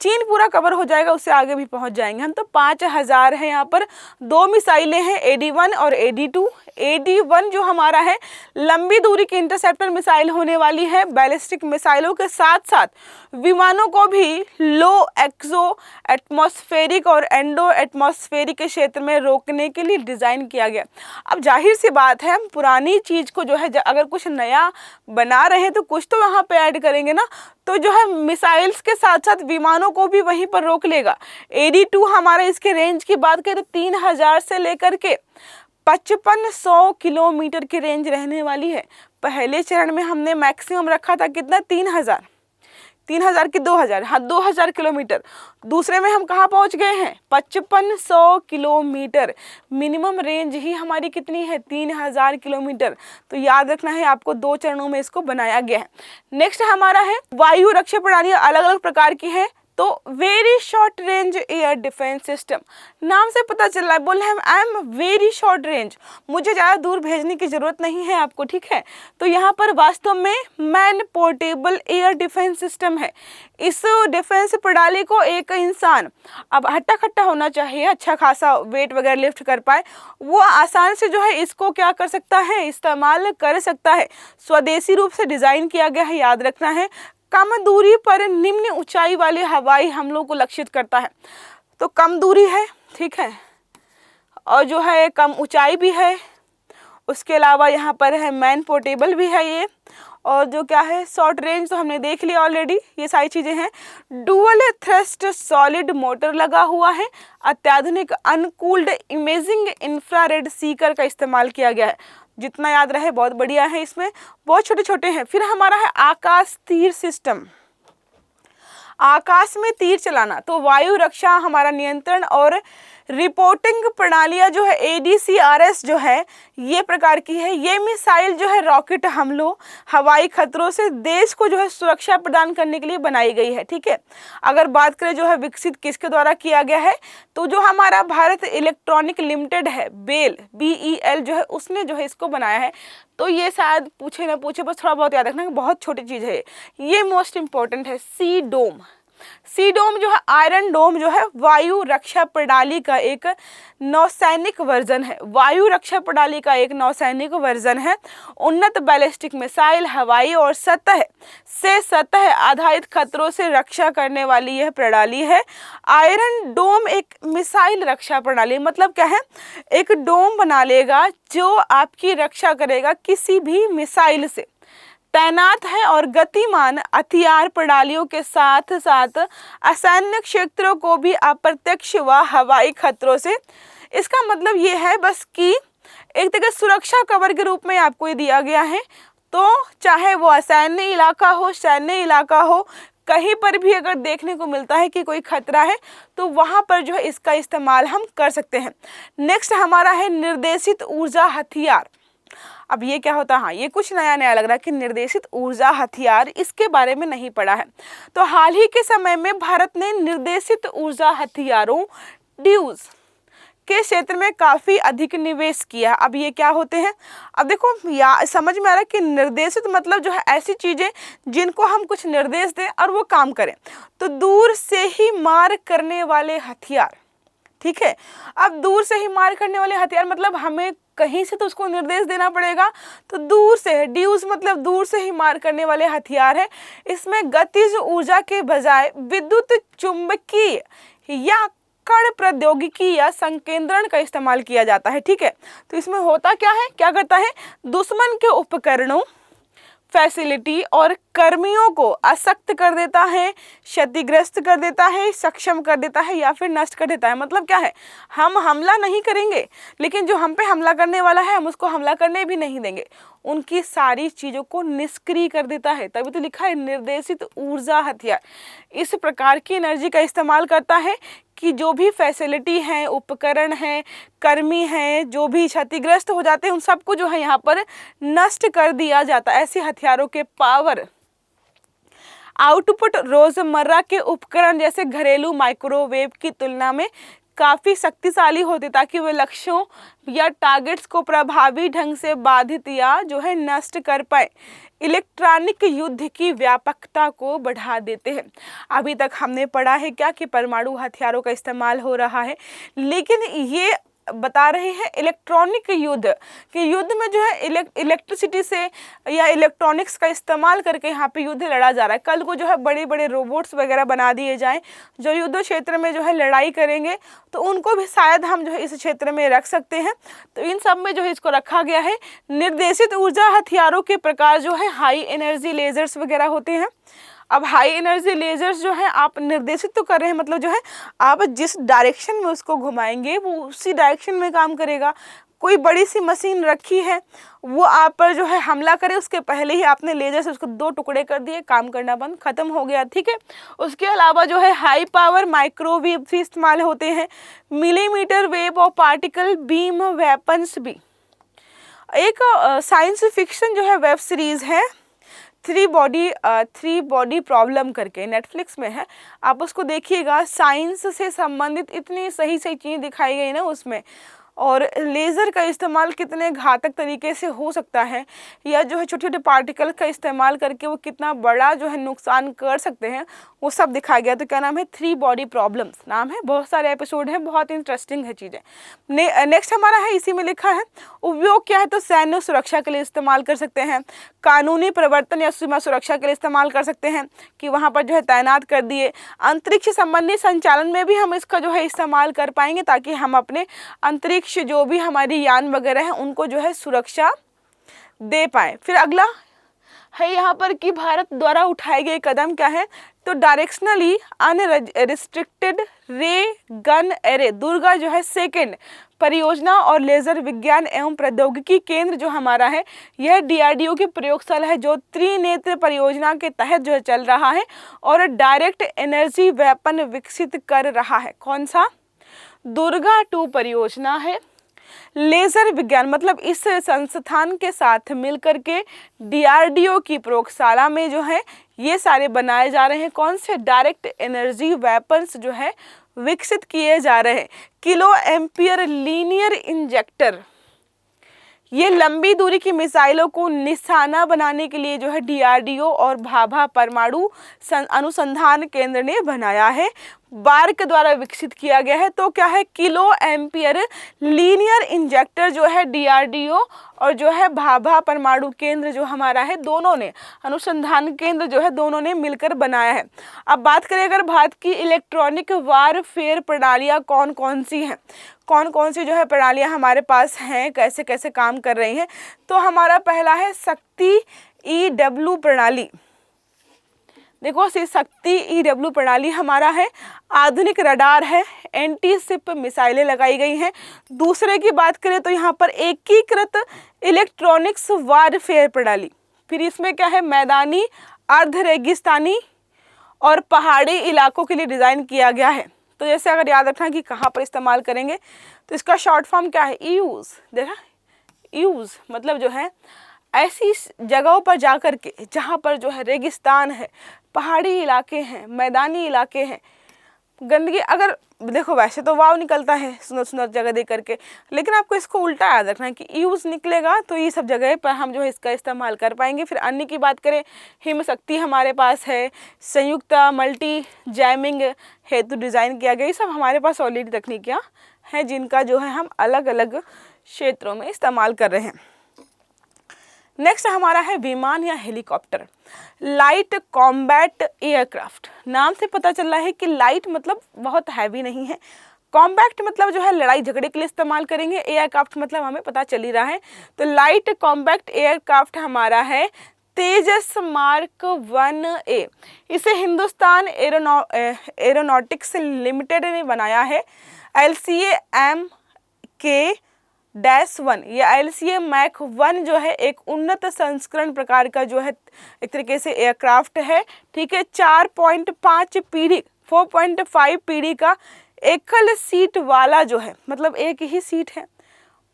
चीन पूरा कवर हो जाएगा, उससे आगे भी पहुंच जाएंगे हम। तो 5000 है। यहाँ पर 2 मिसाइलें हैं, AD-1 और AD-2। AD-1 जो हमारा है लंबी दूरी की इंटरसेप्टर मिसाइल होने वाली है। बैलिस्टिक मिसाइलों के साथ साथ विमानों को भी लो एक्सो एटमॉस्फेरिक और एंडो एटमॉस्फेरिक के क्षेत्र में रोकने के लिए डिज़ाइन किया गया। अब जाहिर सी बात है, हम पुरानी चीज़ को जो है अगर कुछ नया बना रहे हैं तो कुछ तो वहाँ पे ऐड करेंगे ना। तो जो है मिसाइल्स के साथ साथ विमानों को भी वहीं पर रोक लेगा। AD-2 हमारे इसके रेंज की बात करें तो 3000 से लेकर के 5500 किलोमीटर की रेंज रहने वाली है। पहले चरण में हमने मैक्सिमम रखा था कितना, 3000 की 2000, हाँ 2000 किलोमीटर। दूसरे में हम कहाँ पहुँच गए हैं, 5500 किलोमीटर। मिनिमम रेंज ही हमारी कितनी है, 3000 किलोमीटर। तो याद रखना है आपको, 2 चरणों में इसको बनाया गया है। नेक्स्ट हमारा है वायु रक्षा प्रणालियाँ अलग अलग प्रकार की हैं। तो very short range air defence system, नाम से पता चल रहा है, बोले हम I am very short range, मुझे ज़्यादा दूर भेजने की ज़रूरत नहीं है आपको, ठीक है। तो यहाँ पर वास्तव में man portable air defence system है। इस डिफेंस प्रणाली को एक इंसान, अब हट्टा खट्टा होना चाहिए, अच्छा खासा वेट वगैरह लिफ्ट कर पाए, वो आसान से जो है इसको क्या कर सकता है, इस्तेमाल कर सकता है। स्वदेशी रूप से डिज़ाइन किया गया है, याद रखना है। कम दूरी पर निम्न ऊंचाई वाले हवाई हमलों को लक्षित करता है। तो कम दूरी है, ठीक है, और जो है कम ऊंचाई भी है, उसके अलावा यहाँ पर है मैन पोर्टेबल भी है ये, और जो क्या है शॉर्ट रेंज तो हमने देख लिया ऑलरेडी, ये सारी चीज़ें हैं। डुअल थ्रस्ट सॉलिड मोटर लगा हुआ है। अत्याधुनिक अनकूल्ड इमेजिंग इंफ्रारेड सीकर का इस्तेमाल किया गया है। जितना याद रहे बहुत बढ़िया है, इसमें बहुत छोटे छोटे हैं। फिर हमारा है आकाश तीर सिस्टम, आकाश में तीर चलाना। तो वायु रक्षा हमारा नियंत्रण और रिपोर्टिंग प्रणालियाँ जो है ADCRS जो है ये प्रकार की है। ये मिसाइल जो है रॉकेट हमलों, हवाई खतरों से देश को जो है सुरक्षा प्रदान करने के लिए बनाई गई है, ठीक है। अगर बात करें जो है विकसित किसके द्वारा किया गया है, तो जो हमारा भारत इलेक्ट्रॉनिक लिमिटेड है, BEL जो है उसने जो है इसको बनाया है। तो ये शायद पूछे ना पूछे, बस थोड़ा बहुत याद रखना, बहुत छोटी चीज़ है ये मोस्ट इंपॉर्टेंट है। सी डोम जो है आयरन डोम जो है वायु रक्षा प्रणाली का एक नौसैनिक वर्जन है। वायु रक्षा प्रणाली का एक नौसैनिक वर्जन है। उन्नत बैलिस्टिक मिसाइल, हवाई और सतह से सतह आधारित खतरों से रक्षा करने वाली यह प्रणाली है। आयरन डोम एक मिसाइल रक्षा प्रणाली, मतलब क्या है, एक डोम बना लेगा जो आपकी रक्षा करेगा किसी भी मिसाइल से। तैनात है और गतिमान हथियार प्रणालियों के साथ साथ असैन्य क्षेत्रों को भी अप्रत्यक्ष व हवाई खतरों से। इसका मतलब ये है बस कि एक तरह सुरक्षा कवर के रूप में आपको ये दिया गया है। तो चाहे वो असैन्य इलाका हो, सैन्य इलाका हो, कहीं पर भी अगर देखने को मिलता है कि कोई खतरा है तो वहाँ पर जो है इसका इस्तेमाल हम कर सकते हैं। नेक्स्ट हमारा है निर्देशित ऊर्जा हथियार। अब ये क्या होता है, हाँ ये कुछ नया नया लग रहा है कि निर्देशित ऊर्जा हथियार, इसके बारे में नहीं पढ़ा है। तो हाल ही के समय में भारत ने निर्देशित ऊर्जा हथियारों ड्यूज के क्षेत्र में काफ़ी अधिक निवेश किया। अब ये क्या होते हैं, अब देखो या समझ में आ रहा है कि निर्देशित मतलब जो है ऐसी चीज़ें जिनको हम कुछ निर्देश दें और वो काम करें। तो दूर से ही मार करने वाले हथियार, ठीक है। अब दूर से ही मार करने वाले हथियार मतलब हमें कहीं से तो उसको निर्देश देना पड़ेगा, तो दूर से है। ड्यूज मतलब दूर से ही मार करने वाले हथियार है। इसमें गतिज ऊर्जा के बजाय विद्युत चुंबकीय या कण प्रौद्योगिकी या संकेंद्रण का इस्तेमाल किया जाता है, ठीक है। तो इसमें होता क्या है, क्या करता है, दुश्मन के उपकरणों, फैसिलिटी और कर्मियों को अशक्त कर देता है, क्षतिग्रस्त कर देता है, सक्षम कर देता है या फिर नष्ट कर देता है। मतलब क्या है, हम हमला नहीं करेंगे लेकिन जो हम पे हमला करने वाला है हम उसको हमला करने भी नहीं देंगे, उनकी सारी चीज़ों को निष्क्रिय कर देता है। तभी तो लिखा है निर्देशित ऊर्जा हथियार। इस प्रकार की एनर्जी का इस्तेमाल करता है कि जो भी फैसिलिटी हैं, उपकरण हैं, कर्मी हैं, जो भी क्षतिग्रस्त हो जाते हैं उन सबको जो है यहाँ पर नष्ट कर दिया जाता है। ऐसे हथियारों के पावर आउटपुट रोजमर्रा के उपकरण जैसे घरेलू माइक्रोवेव की तुलना में काफ़ी शक्तिशाली होते ताकि वे लक्ष्यों या टारगेट्स को प्रभावी ढंग से बाधित या जो है नष्ट कर पाए। इलेक्ट्रॉनिक युद्ध की व्यापकता को बढ़ा देते हैं। अभी तक हमने पढ़ा है क्या कि परमाणु हथियारों का इस्तेमाल हो रहा है, लेकिन ये बता रहे हैं इलेक्ट्रॉनिक युद्ध कि युद्ध में जो है इलेक्ट्रिसिटी से या इलेक्ट्रॉनिक्स का इस्तेमाल करके यहाँ पे युद्ध लड़ा जा रहा है। कल को जो है बड़े बड़े रोबोट्स वगैरह बना दिए जाएं जो युद्ध क्षेत्र में जो है लड़ाई करेंगे, तो उनको भी शायद हम जो है इस क्षेत्र में रख सकते हैं। तो इन सब में जो है इसको रखा गया है। निर्देशित ऊर्जा हथियारों के प्रकार जो है हाई एनर्जी लेजर्स वगैरह होते हैं। अब हाई एनर्जी लेजर्स जो है आप निर्देशित तो कर रहे हैं, मतलब जो है आप जिस डायरेक्शन में उसको घुमाएंगे वो उसी डायरेक्शन में काम करेगा। कोई बड़ी सी मशीन रखी है, वो आप पर जो है हमला करे उसके पहले ही आपने लेजर से उसको 2 टुकड़े कर दिए, काम करना बंद, खत्म हो गया, ठीक है। उसके अलावा जो है हाई पावर माइक्रोवेव भी इस्तेमाल होते हैं। मिलीमीटर वेव और पार्टिकल बीम वेपन्स भी। एक साइंस फिक्शन जो है वेब सीरीज़ है थ्री बॉडी प्रॉब्लम करके नेटफ्लिक्स में है, आप उसको देखिएगा। साइंस से संबंधित इतनी सही सही चीज़ें दिखाई गई ना उसमें, और लेज़र का इस्तेमाल कितने घातक तरीके से हो सकता है, या जो है छोटे छोटे पार्टिकल का इस्तेमाल करके वो कितना बड़ा जो है नुकसान कर सकते हैं, वो सब दिखाया गया। तो क्या नाम है, थ्री बॉडी प्रॉब्लम्स नाम है। बहुत सारे एपिसोड हैं, बहुत इंटरेस्टिंग है चीज़ें। नेक्स्ट हमारा है, इसी में लिखा है उपयोग क्या है, तो सैन्य सुरक्षा के लिए इस्तेमाल कर सकते हैं, कानूनी प्रवर्तन या सीमा सुरक्षा के लिए इस्तेमाल कर सकते हैं कि वहाँ पर जो है तैनात कर दिए। अंतरिक्ष संबंधी संचालन में भी हम इसका जो है इस्तेमाल कर पाएंगे, ताकि हम अपने अंतरिक्ष जो भी हमारी यान वगैरह हैं उनको जो है सुरक्षा दे पाएँ। फिर अगला है यहाँ पर कि भारत द्वारा उठाए गए कदम क्या है, तो डायरेक्शनली अनरिस्ट्रिक्टेड रे गन एरे दुर्गा जो है सेकेंड परियोजना और लेज़र विज्ञान एवं प्रौद्योगिकी केंद्र जो हमारा है, यह डीआरडीओ की प्रयोगशाला है जो त्रिनेत्र परियोजना के तहत जो है चल रहा है और डायरेक्ट एनर्जी वेपन विकसित कर रहा है। कौन सा, दुर्गा 2 परियोजना है। लेज़र विज्ञान मतलब इस संस्थान के साथ मिलकर के डीआरडीओ की प्रयोगशाला में जो है ये सारे बनाए जा रहे हैं। कौन से, डायरेक्ट एनर्जी वेपन्स जो है विकसित किए जा रहे हैं। किलो एम्पियर लीनियर इंजेक्टर, ये लंबी दूरी की मिसाइलों को निशाना बनाने के लिए जो है डीआरडीओ और भाभा परमाणु अनुसंधान केंद्र ने बनाया है, बार्क द्वारा विकसित किया गया है। तो क्या है, किलो एम्पियर लीनियर इंजेक्टर जो है डीआरडीओ और जो है भाभा परमाणु केंद्र जो हमारा है, दोनों ने अनुसंधान केंद्र जो है दोनों ने मिलकर बनाया है। अब बात करें अगर भारत की इलेक्ट्रॉनिक वारफेयर प्रणालियाँ कौन कौन सी हैं, कौन कौन सी जो है प्रणालियाँ हमारे पास हैं, कैसे कैसे काम कर रही हैं, तो हमारा पहला है शक्ति EW प्रणाली। देखो शक्ति EW प्रणाली हमारा है, आधुनिक रडार है, एंटी शिप मिसाइलें लगाई गई हैं। दूसरे की बात करें तो यहाँ पर एकीकृत इलेक्ट्रॉनिक्स वारफेयर प्रणाली। फिर इसमें क्या है, मैदानी, अर्ध रेगिस्तानी और पहाड़ी इलाकों के लिए डिज़ाइन किया गया है। तो जैसे अगर याद रखना कि कहाँ पर इस्तेमाल करेंगे, तो इसका शॉर्ट फॉर्म क्या है, यूज़। देखा, यूज़ मतलब जो है ऐसी जगहों पर जा कर के जहाँ पर जो है रेगिस्तान है, पहाड़ी इलाके हैं, मैदानी इलाके हैं, गंदगी, अगर देखो वैसे तो वाव निकलता है सुंदर सुंदर जगह दे करके, लेकिन आपको इसको उल्टा याद रखना है कि यूज़ निकलेगा तो ये सब जगह पर हम जो है इसका इस्तेमाल कर पाएंगे। फिर अन्य की बात करें, हिम शक्ति हमारे पास है, संयुक्त मल्टी जैमिंग हेतु डिज़ाइन किया गया। ये सब हमारे पास ऑलरेडी तकनीकियाँ हैं जिनका जो है हम अलग अलग क्षेत्रों में इस्तेमाल कर रहे हैं। नेक्स्ट हमारा है विमान या हेलीकॉप्टर, लाइट कॉम्बैट एयरक्राफ्ट। नाम से पता चल रहा है कि लाइट मतलब बहुत हैवी नहीं है, कॉम्बैक्ट मतलब जो है लड़ाई झगड़े के लिए इस्तेमाल करेंगे, एयरक्राफ्ट मतलब हमें पता चल ही रहा है। तो लाइट कॉम्बैक्ट एयरक्राफ्ट हमारा है तेजस मार्क 1A। इसे हिंदुस्तान एरोनॉटिक्स लिमिटेड ने बनाया है। LCA-MK-1 या LCA Mach 1 जो है एक उन्नत संस्करण प्रकार का जो है एक तरीके से एयरक्राफ्ट है, ठीक है। 4.5 पीढ़ी का एकल सीट वाला जो है, मतलब एक ही सीट है,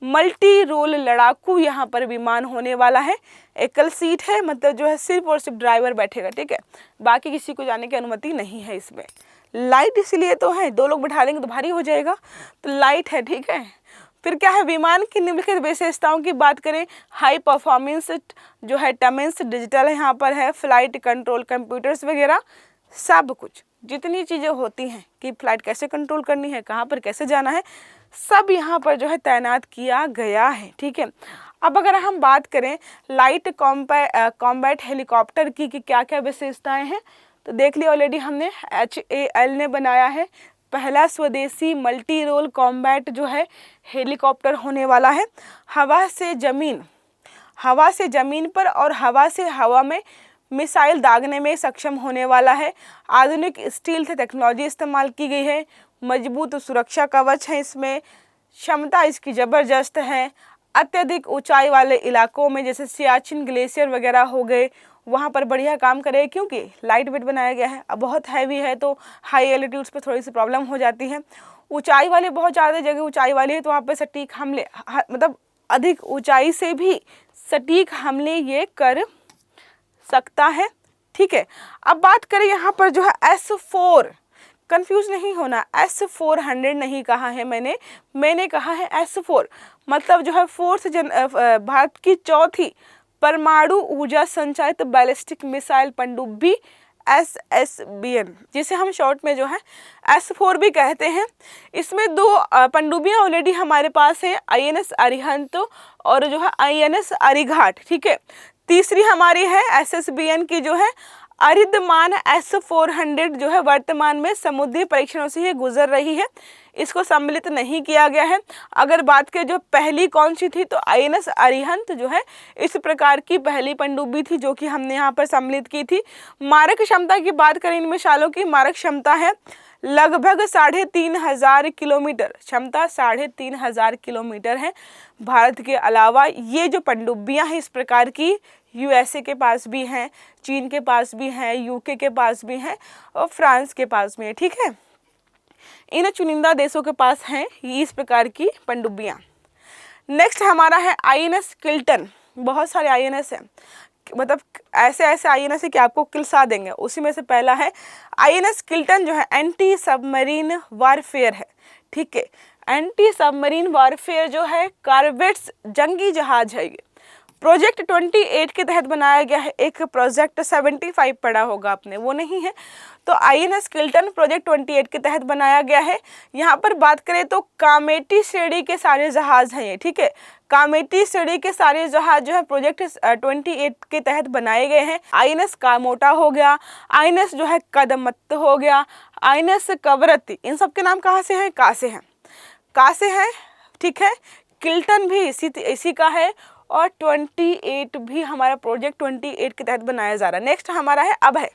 मल्टी रोल लड़ाकू यहाँ पर विमान होने वाला है। एकल सीट है मतलब जो है सिर्फ और सिर्फ ड्राइवर बैठेगा, ठीक है, बाकी किसी को जाने की अनुमति नहीं है इसमें। लाइट इसलिए तो है, 2 लोग बैठा देंगे तो भारी हो जाएगा, तो लाइट है, ठीक है। फिर क्या है, विमान की निम्नलिखित विशेषताओं की बात करें, हाई परफॉर्मेंस जो है टमेंस डिजिटल यहाँ पर है, फ्लाइट कंट्रोल कंप्यूटर्स वगैरह सब कुछ जितनी चीज़ें होती हैं कि फ्लाइट कैसे कंट्रोल करनी है, कहाँ पर कैसे जाना है, सब यहाँ पर जो है तैनात किया गया है, ठीक है। अब अगर हम बात करें लाइट कॉम्बैट हेलीकॉप्टर की कि क्या क्या विशेषताएं हैं, तो देख लिया ऑलरेडी हमने, HAL ने बनाया है, पहला स्वदेशी मल्टी रोल कॉम्बैट जो है हेलीकॉप्टर होने वाला है। हवा से ज़मीन पर और हवा से हवा में मिसाइल दागने में सक्षम होने वाला है। आधुनिक स्टील से टेक्नोलॉजी इस्तेमाल की गई है, मजबूत सुरक्षा कवच है इसमें, क्षमता इसकी ज़बरदस्त है। अत्यधिक ऊंचाई वाले इलाकों में जैसे सियाचिन ग्लेशियर वगैरह हो गए, वहाँ पर बढ़िया काम करे क्योंकि लाइट वेट बनाया गया है। अब बहुत हैवी है तो हाई एल्टीट्यूड्स पे थोड़ी सी प्रॉब्लम हो जाती है। ऊंचाई वाले बहुत ज़्यादा जगह ऊंचाई वाली है तो वहाँ पे सटीक हमले मतलब अधिक ऊंचाई से भी सटीक हमले ये कर सकता है। ठीक है, अब बात करें यहाँ पर जो है S4, कंफ्यूज नहीं होना, S-400 नहीं कहा है मैंने कहा है S4, मतलब जो है फोर्थ भारत की चौथी परमाणु ऊर्जा संचालित बैलिस्टिक मिसाइल पनडुब्बी SSBN, जिसे हम शॉर्ट में जो है S4 भी कहते हैं। इसमें 2 पनडुब्बियां ऑलरेडी हमारे पास है, INS अरिहंत और जो है INS अरिघाट। ठीक है, तीसरी हमारी है SSBN की जो है अरिदमान S-400, जो है वर्तमान में समुद्री परीक्षणों से ही गुजर रही है, इसको सम्मिलित नहीं किया गया है। अगर बात करें जो पहली कौन सी थी, तो INS अरिहंत जो है इस प्रकार की पहली पनडुब्बी थी जो कि हमने यहाँ पर सम्मिलित की थी। मारक क्षमता की बात करें, इन मिसाइलों की मारक क्षमता है लगभग 3500 किलोमीटर, क्षमता 3500 किलोमीटर है। भारत के अलावा ये जो पनडुब्बियां हैं इस प्रकार की USA के पास भी हैं, चीन के पास भी हैं, UK के पास भी हैं और फ्रांस के पास भी है। ठीक है, इन चुनिंदा देशों के पास हैं इस प्रकार की पनडुब्बियां। नेक्स्ट हमारा है INS किल्टन। बहुत सारे INS हैं, मतलब ऐसे INS है कि आपको किलसा देंगे। उसी में से पहला है INS किल्टन, जो है एंटी सबमरीन वारफेयर है। ठीक है, एंटी सबमरीन वारफेयर जो है कॉर्वेट्स जंगी जहाज है। ये प्रोजेक्ट 28 के तहत बनाया गया है। एक प्रोजेक्ट 75 पढ़ा होगा आपने, वो नहीं है। तो INS किल्टन प्रोजेक्ट 28 के तहत बनाया गया है। यहाँ पर बात करें तो कामेटी श्रेणी के सारे जहाज हैं ये। ठीक है, कामेटी श्रेणी के सारे जहाज जो है प्रोजेक्ट 28 के तहत बनाए गए हैं। INS कामोटा हो गया, INS जो है कदमत हो गया, INS कवरत्ती, इन सब के नाम कहाँ से हैं? का से हैं, का से हैं। ठीक है, किल्टन भी इसी का है और 28 भी हमारा प्रोजेक्ट 28 के तहत बनाया जा रहा है। नेक्स्ट हमारा है अब है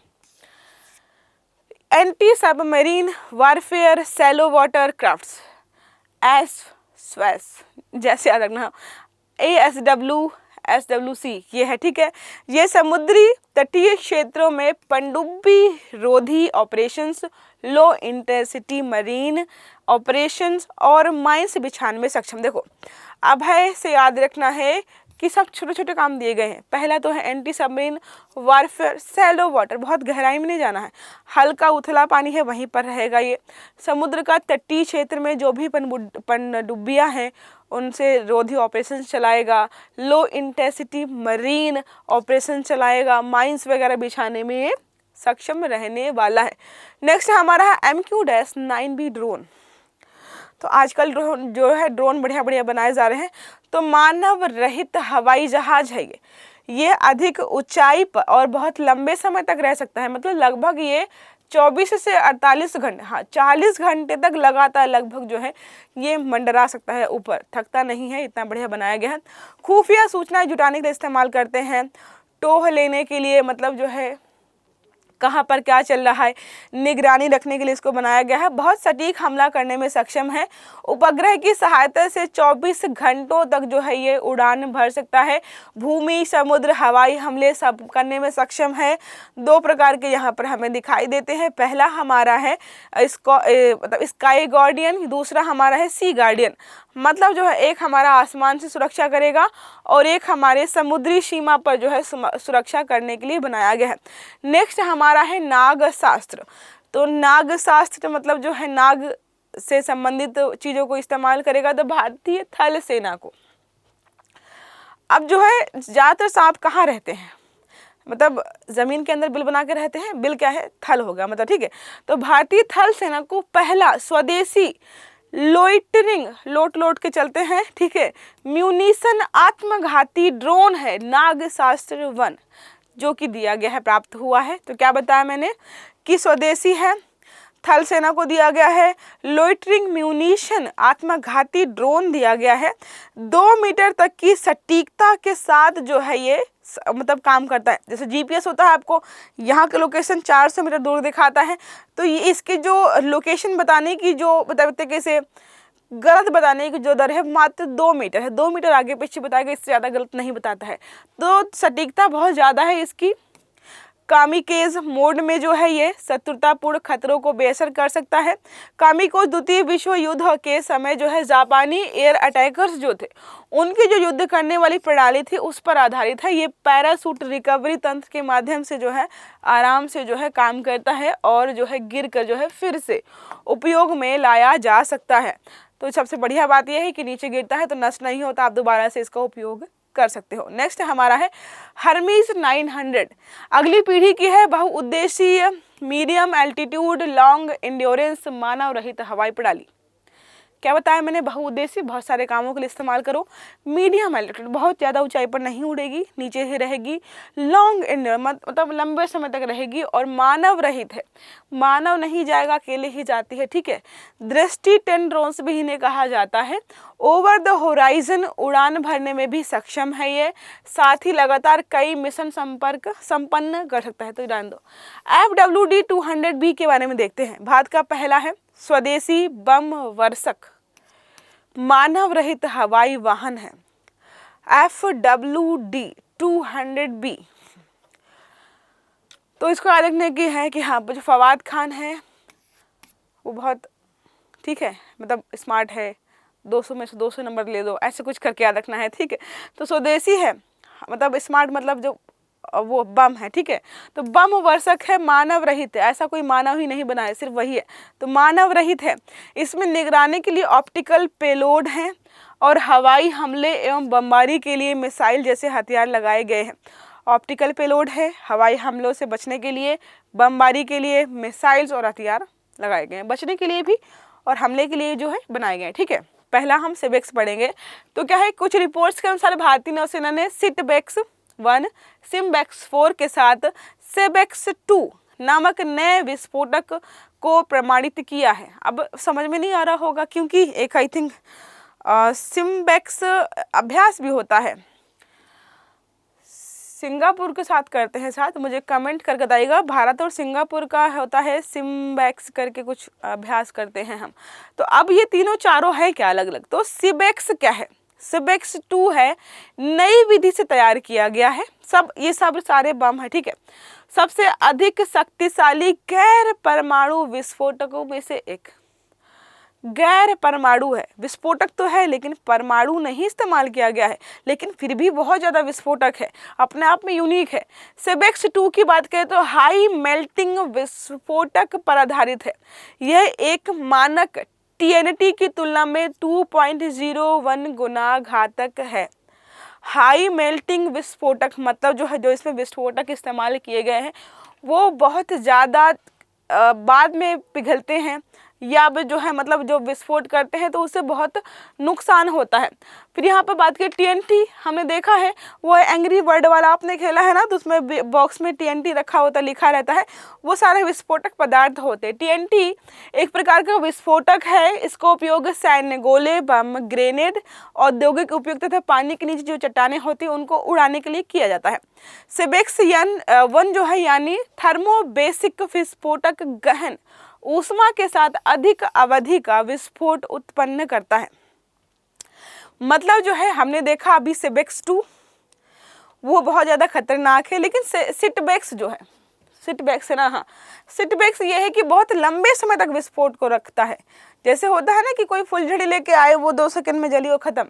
anti submarine warfare shallow water crafts, SWAS, जैसे याद रखना, ASWC ये है। ठीक है, ये समुद्री तटीय क्षेत्रों में पनडुब्बी रोधी operations, low intensity marine operations और माइंस बिछाने में सक्षम। देखो, अभय से याद रखना है कि सब छोटे छोटे काम दिए गए हैं। पहला तो है anti submarine warfare shallow water, बहुत गहराई में नहीं जाना है, हल्का उथला पानी है वहीं पर रहेगा। ये समुद्र का तटीय क्षेत्र में जो भी पनडुब्बियां हैं उनसे रोधी ऑपरेशन चलाएगा, लो इंटेंसिटी मरीन ऑपरेशन चलाएगा, माइंस वगैरह बिछाने में ये सक्षम रहने वाला है। नेक्स्ट हमारा है MQ-9B ड्रोन। तो आजकल जो है ड्रोन बढ़िया बढ़िया बनाए जा रहे हैं। तो मानव रहित हवाई जहाज है ये अधिक ऊंचाई पर और बहुत लंबे समय तक रह सकता है, मतलब लगभग ये 24 से 48 घंटे, हाँ 40 घंटे तक लगातार लगभग जो है ये मंडरा सकता है ऊपर, थकता नहीं है, इतना बढ़िया बनाया गया है। खुफिया सूचनाएं जुटाने के लिए इस्तेमाल करते हैं, टोह लेने के लिए, मतलब जो है कहाँ पर क्या चल रहा है निगरानी रखने के लिए इसको बनाया गया है। बहुत सटीक हमला करने में सक्षम है। उपग्रह की सहायता से 24 घंटों तक जो है ये उड़ान भर सकता है। भूमि, समुद्र, हवाई हमले सब करने में सक्षम है। 2 प्रकार के यहाँ पर हमें दिखाई देते हैं। पहला हमारा है इसको मतलब स्काई गार्डियन, दूसरा हमारा है सी गार्डियन, मतलब जो है एक हमारा आसमान से सुरक्षा करेगा और एक हमारे समुद्री सीमा पर जो है सुरक्षा करने के लिए बनाया गया है। नेक्स्ट हमारा है नाग शास्त्र। तो नाग शास्त्र मतलब जो है नाग से संबंधित चीज़ों को इस्तेमाल करेगा तो भारतीय थल सेना को। अब जो है ज़्यादातर सांप कहाँ रहते हैं, मतलब ज़मीन के अंदर बिल बना के रहते हैं, बिल क्या है? थल होगा, मतलब ठीक है। तो भारतीय थल सेना को पहला स्वदेशी लोइटरिंग लोट के चलते हैं, ठीक है, म्यूनिशन आत्मघाती ड्रोन है नागशास्त्र 1 जो कि दिया गया है, प्राप्त हुआ है। तो क्या बताया मैंने कि स्वदेशी है, थल सेना को दिया गया है। लोइटरिंग म्यूनिशन आत्मघाती ड्रोन दिया गया है। 2 मीटर तक की सटीकता के साथ जो है ये मतलब काम करता है। जैसे GPS होता है, आपको यहाँ के लोकेशन 400 मीटर दूर दिखाता है, तो ये इसकी जो लोकेशन बताने की जो तरीके से गलत बताने की जो दर है मात्र 2 मीटर है। 2 मीटर आगे पीछे बताएगा, इससे ज़्यादा गलत नहीं बताता है। तो सटीकता बहुत ज़्यादा है इसकी। कामिकेज मोड में जो है ये शत्रुतापूर्ण खतरों को बेअसर कर सकता है। कामिकोज द्वितीय विश्व युद्ध के समय जो है जापानी एयर अटैकर्स जो थे उनकी जो युद्ध करने वाली प्रणाली थी उस पर आधारित है। ये पैराशूट रिकवरी तंत्र के माध्यम से जो है आराम से जो है काम करता है और जो है गिर कर जो है फिर से उपयोग में लाया जा सकता है। तो सबसे बढ़िया बात यह है कि नीचे गिरता है तो नष्ट नहीं होता, आप दोबारा से इसका उपयोग कर सकते हो। नेक्स्ट हमारा है हर्मीज 900। अगली पीढ़ी की है बहुउद्देशीय मीडियम एल्टीट्यूड लॉन्ग इंड्योरेंस मानव रहित हवाई प्रणाली। क्या बताया मैंने, बहुउद्देशीय, बहुत सारे कामों के लिए इस्तेमाल करो। मीडियम एल्टीट्यूड, बहुत ज़्यादा ऊंचाई पर नहीं उड़ेगी, नीचे ही रहेगी। लॉन्ग इंड्योरेंस मतलब लंबे समय तक रहेगी। और मानव रहित है, मानव नहीं जाएगा, अकेले ही जाती है, ठीक है। दृष्टि 10 ड्रोन्स भी इन्हें कहा जाता है। ओवर द होराइजन उड़ान भरने में भी सक्षम है ये, साथ ही लगातार कई मिशन संपर्क संपन्न कर सकता है। तो जान दो। FWD 200B के बारे में देखते हैं। भारत का पहला है स्वदेशी बम वर्षक मानव रहित हवाई वाहन है FWD 200B। तो इसको याद रखने की है कि हाँ जो फवाद खान है वो बहुत ठीक है, मतलब स्मार्ट है, 200 में से 200 नंबर ले दो, ऐसे कुछ करके याद रखना है, ठीक है। तो स्वदेशी है मतलब स्मार्ट, मतलब जो वो बम है, ठीक है। तो बम वर्षक है, मानव रहित है, ऐसा कोई मानव ही नहीं बना है, सिर्फ वही है, तो मानव रहित है। इसमें निगरानी के लिए ऑप्टिकल पेलोड हैं और हवाई हमले एवं बमबारी के लिए मिसाइल जैसे हथियार लगाए गए हैं। ऑप्टिकल पेलोड है, हवाई हमलों से बचने के लिए, बमबारी के लिए मिसाइल्स और हथियार लगाए गए हैं, बचने के लिए भी और हमले के लिए जो है बनाए गए हैं, ठीक है। पहला हम सिबेक्स पढ़ेंगे। तो क्या है, कुछ रिपोर्ट्स के अनुसार भारतीय नौसेना ने सिटबेक्स 1 सिम्बेक्स 4 के साथ सिबेक्स 2 नामक नए विस्फोटक को प्रमाणित किया है। अब समझ में नहीं आ रहा होगा क्योंकि एक आई थिंक सिम्बेक्स अभ्यास भी होता है, सिंगापुर के साथ करते हैं साथ, मुझे कमेंट करके बताइएगा। भारत और सिंगापुर का होता है सिम्बेक्स करके कुछ अभ्यास करते हैं हम। तो अब ये तीनों चारों है क्या अलग अलग, तो सिबेक्स क्या है, सिबेक्स 2 है, नई विधि से तैयार किया गया है। ये सब सारे बम है, ठीक है। सबसे अधिक शक्तिशाली गैर परमाणु विस्फोटकों में से एक, गैर परमाणु है, विस्फोटक तो है लेकिन परमाणु नहीं इस्तेमाल किया गया है, लेकिन फिर भी बहुत ज़्यादा विस्फोटक है, अपने आप में यूनिक है। सिबेक्स 2 की बात करें तो हाई मेल्टिंग विस्फोटक पर आधारित है। यह एक मानक TNT की तुलना में 2.01 गुना घातक है। हाई मेल्टिंग विस्फोटक मतलब जो है, जो इसमें विस्फोटक इस्तेमाल किए गए हैं वो बहुत ज़्यादा बाद में पिघलते हैं या जो है मतलब जो विस्फोट करते हैं तो उससे बहुत नुकसान होता है। फिर यहाँ पर बात करें TNT, हमने देखा है वो एंग्री बर्ड वाला आपने खेला है ना, तो उसमें बॉक्स में TNT रखा होता है, लिखा रहता है, वो सारे विस्फोटक पदार्थ होते हैं। TNT एक प्रकार का विस्फोटक है, इसका उपयोग सैन्य गोले, बम, ग्रेनेड, औद्योगिक उपयोग तथा पानी के नीचे जो चट्टानें होती हैं उनको उड़ाने के लिए किया जाता है। सिबेक्स 1 जो है यानी थर्मोबेसिक विस्फोटक गहन ऊष्मा के साथ अधिक अवधि का विस्फोट उत्पन्न करता है। मतलब जो है हमने देखा अभी सिबेक्स 2 वो बहुत ज़्यादा खतरनाक है, लेकिन सिटबेक्स जो है, सिटबेक्स है ना, हाँ सिटबेक्स ये है कि बहुत लंबे समय तक विस्फोट को रखता है। जैसे होता है ना कि कोई फुलझड़ी लेके आए वो 2 सेकंड में जली और ख़त्म,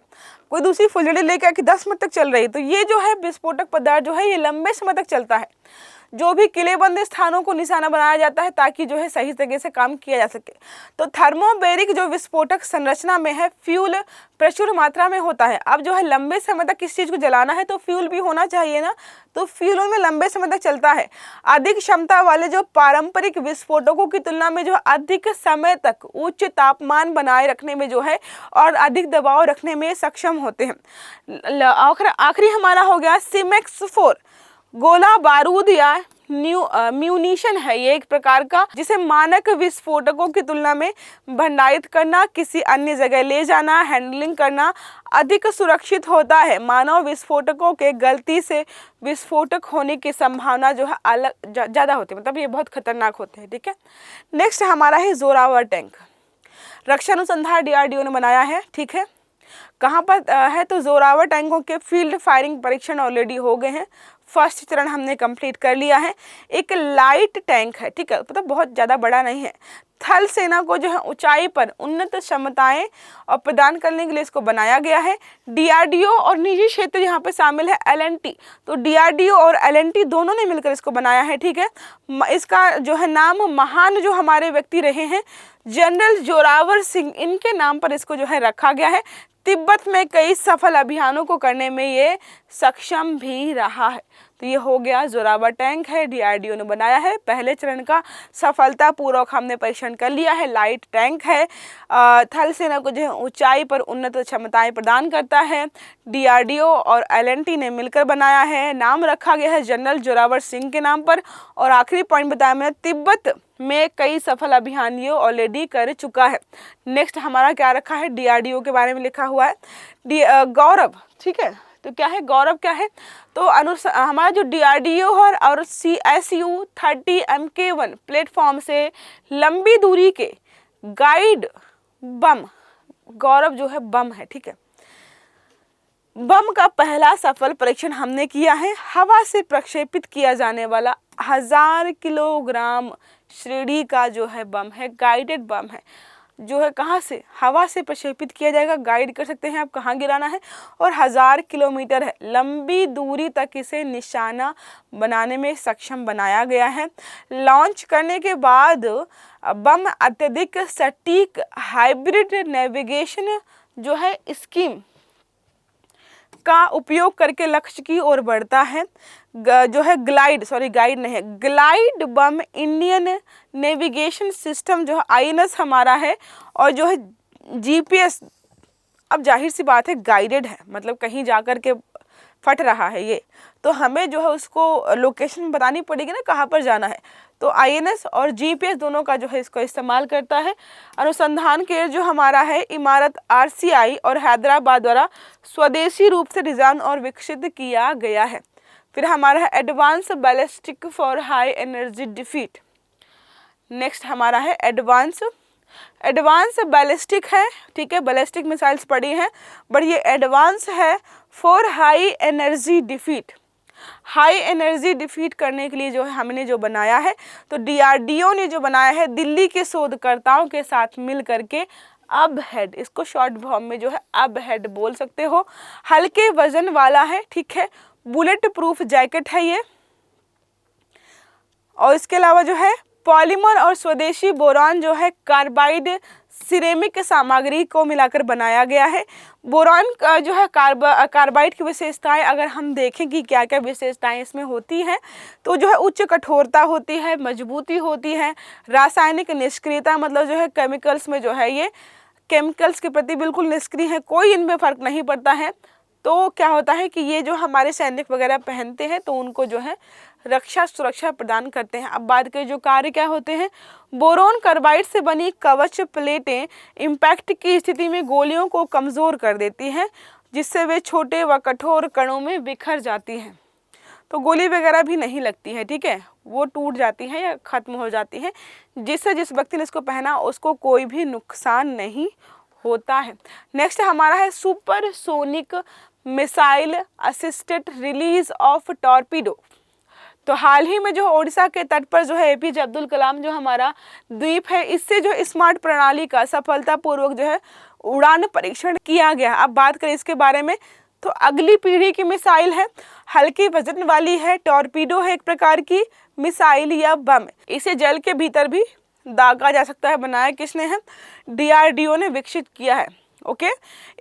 कोई दूसरी फुलझड़ी लेके आए कि 10 मिनट तक चल रही, तो ये जो है विस्फोटक पदार्थ जो है ये लंबे समय तक चलता है। जो भी किलेबंद स्थानों को निशाना बनाया जाता है ताकि जो है सही तरीके से काम किया जा सके। तो थर्मोबेरिक जो विस्फोटक संरचना में है, फ्यूल प्रचुर मात्रा में होता है। अब जो है लंबे समय तक किस चीज़ को जलाना है तो फ्यूल भी होना चाहिए ना, तो फ्यूल में लंबे समय तक चलता है। अधिक क्षमता वाले जो पारंपरिक विस्फोटकों की तुलना में जो अधिक समय तक उच्च तापमान बनाए रखने में जो है और अधिक दबाव रखने में सक्षम होते हैं। आखिरी हमारा हो गया सिमेक्स 4, गोला बारूद या म्यूनिशन है। ये एक प्रकार का जिसे मानक विस्फोटकों की तुलना में भंडारित करना, किसी अन्य जगह ले जाना, हैंडलिंग करना अधिक सुरक्षित होता है। मानव विस्फोटकों के गलती से विस्फोटक होने की संभावना जो है अलग ज़्यादा होती है, मतलब ये बहुत खतरनाक होते हैं, ठीक है। नेक्स्ट हमारा है जोरावर टैंक, रक्षा अनुसंधान DRDO ने बनाया है, ठीक है। कहाँ पर है, तो जोरावर टैंकों के फील्ड फायरिंग परीक्षण ऑलरेडी हो गए हैं, फर्स्ट चरण हमने कंप्लीट कर लिया है। एक लाइट टैंक है, ठीक है, मतलब बहुत ज़्यादा बड़ा नहीं है। थल सेना को जो है ऊंचाई पर उन्नत क्षमताएं और प्रदान करने के लिए इसको बनाया गया है। डीआरडीओ और निजी क्षेत्र यहाँ पे शामिल है, एलएनटी, तो डीआरडीओ और एलएनटी दोनों ने मिलकर इसको बनाया है, ठीक है। इसका जो है नाम महान जो हमारे व्यक्ति रहे हैं जनरल जोरावर सिंह, इनके नाम पर इसको जो है रखा गया है। तिब्बत में कई सफल अभियानों को करने में ये सक्षम भी रहा है। तो ये हो गया जोरावर टैंक है, डीआरडीओ ने बनाया है, पहले चरण का सफलतापूर्वक हमने परीक्षण कर लिया है। लाइट टैंक है, थल सेना को जो है ऊंचाई पर उन्नत क्षमताएं प्रदान करता है, डीआरडीओ और एलएनटी ने मिलकर बनाया है, नाम रखा गया है जनरल जोरावर सिंह के नाम पर। और आखिरी पॉइंट बताया मैंने, तिब्बत में कई सफल अभियान ये ऑलरेडी कर चुका है। नेक्स्ट हमारा क्या रखा है, डीआरडीओ के बारे में लिखा हुआ है गौरव, ठीक है। तो क्या है गौरव, क्या है, तो हमारा जो डीआरडीओ और CSU-30 MK1 प्लेटफॉर्म से लंबी दूरी के गाइड बम, गौरव जो है बम है, ठीक है। बम का पहला सफल परीक्षण हमने किया है। हवा से प्रक्षेपित किया जाने वाला 1000 किलोग्राम श्रेणी का जो है बम है, गाइडेड बम है, जो है कहाँ से, हवा से प्रक्षेपित किया जाएगा, गाइड कर सकते हैं आप कहाँ गिराना है, और 1000 किलोमीटर है, लंबी दूरी तक इसे निशाना बनाने में सक्षम बनाया गया है। लॉन्च करने के बाद बम अत्यधिक सटीक हाइब्रिड नेविगेशन जो है स्कीम का उपयोग करके लक्ष्य की ओर बढ़ता है। जो है गाइड नहीं है, glide bomb Indian navigation system जो है INS हमारा है, और जो है GPS, अब जाहिर सी बात है गाइडेड है, मतलब कहीं जाकर के फट रहा है ये, तो हमें जो है उसको लोकेशन बतानी पड़ेगी ना कहाँ पर जाना है, तो INS और GPS दोनों का जो है इसको इस्तेमाल करता है। अनुसंधान के जो हमारा है इमारत RCI और हैदराबाद द्वारा स्वदेशी रूप से डिजाइन और विकसित किया गया है। फिर हमारा है advance ballistic for high energy defeat. Next हमारा है एडवांस बैलिस्टिक है, ठीक है, बैलिस्टिक मिसाइल्स पड़ी हैं, बट ये एडवांस है for high energy defeat, high energy defeat करने के लिए जो है हमने जो बनाया है, तो डीआरडीओ ने जो बनाया है दिल्ली के शोधकर्ताओं के साथ मिल करके, अब हेड, इसको शॉर्ट फॉर्म में जो है अब हेड बोल सकते हो, हल्के वजन वाला है, ठीक है, बुलेट प्रूफ जैकेट है ये, और इसके अलावा जो है पॉलीमर और स्वदेशी बोरान जो है कार्बाइड सिरेमिक सामग्री को मिलाकर बनाया गया है। बोरान का जो है कार्बाइड की विशेषताएं अगर हम देखें कि क्या क्या विशेषताएं इसमें होती हैं, तो जो है उच्च कठोरता होती है, मजबूती होती है, रासायनिक निष्क्रियता, मतलब जो है केमिकल्स में जो है ये केमिकल्स के प्रति बिल्कुल निष्क्रिय है, कोई इनमें फर्क नहीं पड़ता है। तो क्या होता है कि ये जो हमारे सैनिक वगैरह पहनते हैं तो उनको जो है रक्षा सुरक्षा प्रदान करते हैं। अब बात करें जो कार्य क्या होते हैं, बोरोन कार्बाइड से बनी कवच प्लेटें इम्पैक्ट की स्थिति में गोलियों को कमज़ोर कर देती हैं, जिससे वे छोटे व कठोर कणों में बिखर जाती हैं, तो गोली वगैरह भी नहीं लगती है, ठीक है, वो टूट जाती हैं या ख़त्म हो जाती हैं, जिससे जिस व्यक्ति ने इसको पहना उसको कोई भी नुकसान नहीं होता है। नेक्स्ट हमारा है supersonic missile assisted release of torpedo. तो हाल ही में जो ओडिशा के तट पर जो है APJ अब्दुल कलाम जो हमारा द्वीप है, इससे जो स्मार्ट प्रणाली का सफलतापूर्वक जो है उड़ान परीक्षण किया गया। अब बात करें इसके बारे में, तो अगली पीढ़ी की मिसाइल है, हल्के वजन वाली है, टॉर्पीडो है एक प्रकार की मिसाइल या बम, इसे जल के भीतर भी दागा जा सकता है। बनाया किसने है, DRDO ने विकसित किया है। ओके,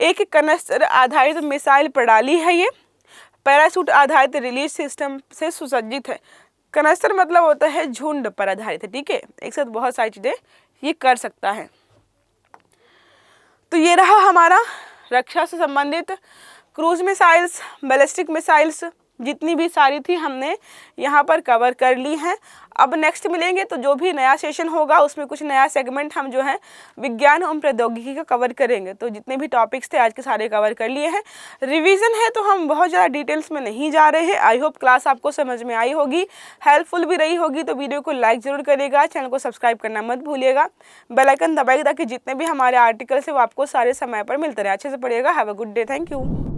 एक कनस्तर आधारित मिसाइल प्रणाली है ये, पैराशूट आधारित रिलीज सिस्टम से सुसज्जित है। कनस्तर मतलब होता है झुंड पर आधारित है, ठीक है, एक साथ बहुत सारी चीज़ें ये कर सकता है। तो ये रहा हमारा रक्षा से संबंधित क्रूज मिसाइल्स, बैलिस्टिक मिसाइल्स, जितनी भी सारी थी हमने यहाँ पर कवर कर ली हैं। अब नेक्स्ट मिलेंगे तो जो भी नया सेशन होगा उसमें कुछ नया सेगमेंट हम जो है विज्ञान एवं प्रौद्योगिकी का कवर करेंगे। तो जितने भी टॉपिक्स थे आज के सारे कवर कर लिए हैं। रिवीजन है तो हम बहुत ज़्यादा डिटेल्स में नहीं जा रहे हैं। आई होप क्लास आपको समझ में आई होगी, हेल्पफुल भी रही होगी। तो वीडियो को लाइक ज़रूर करिएगा, चैनल को सब्सक्राइब करना मत भूलिएगा, बेल आइकन दबाइएगा ताकि जितने भी हमारे आर्टिकल्स हैं वो आपको सारे समय पर मिलते रहे। अच्छे से पढ़िएगा। Have a good day. Thank you.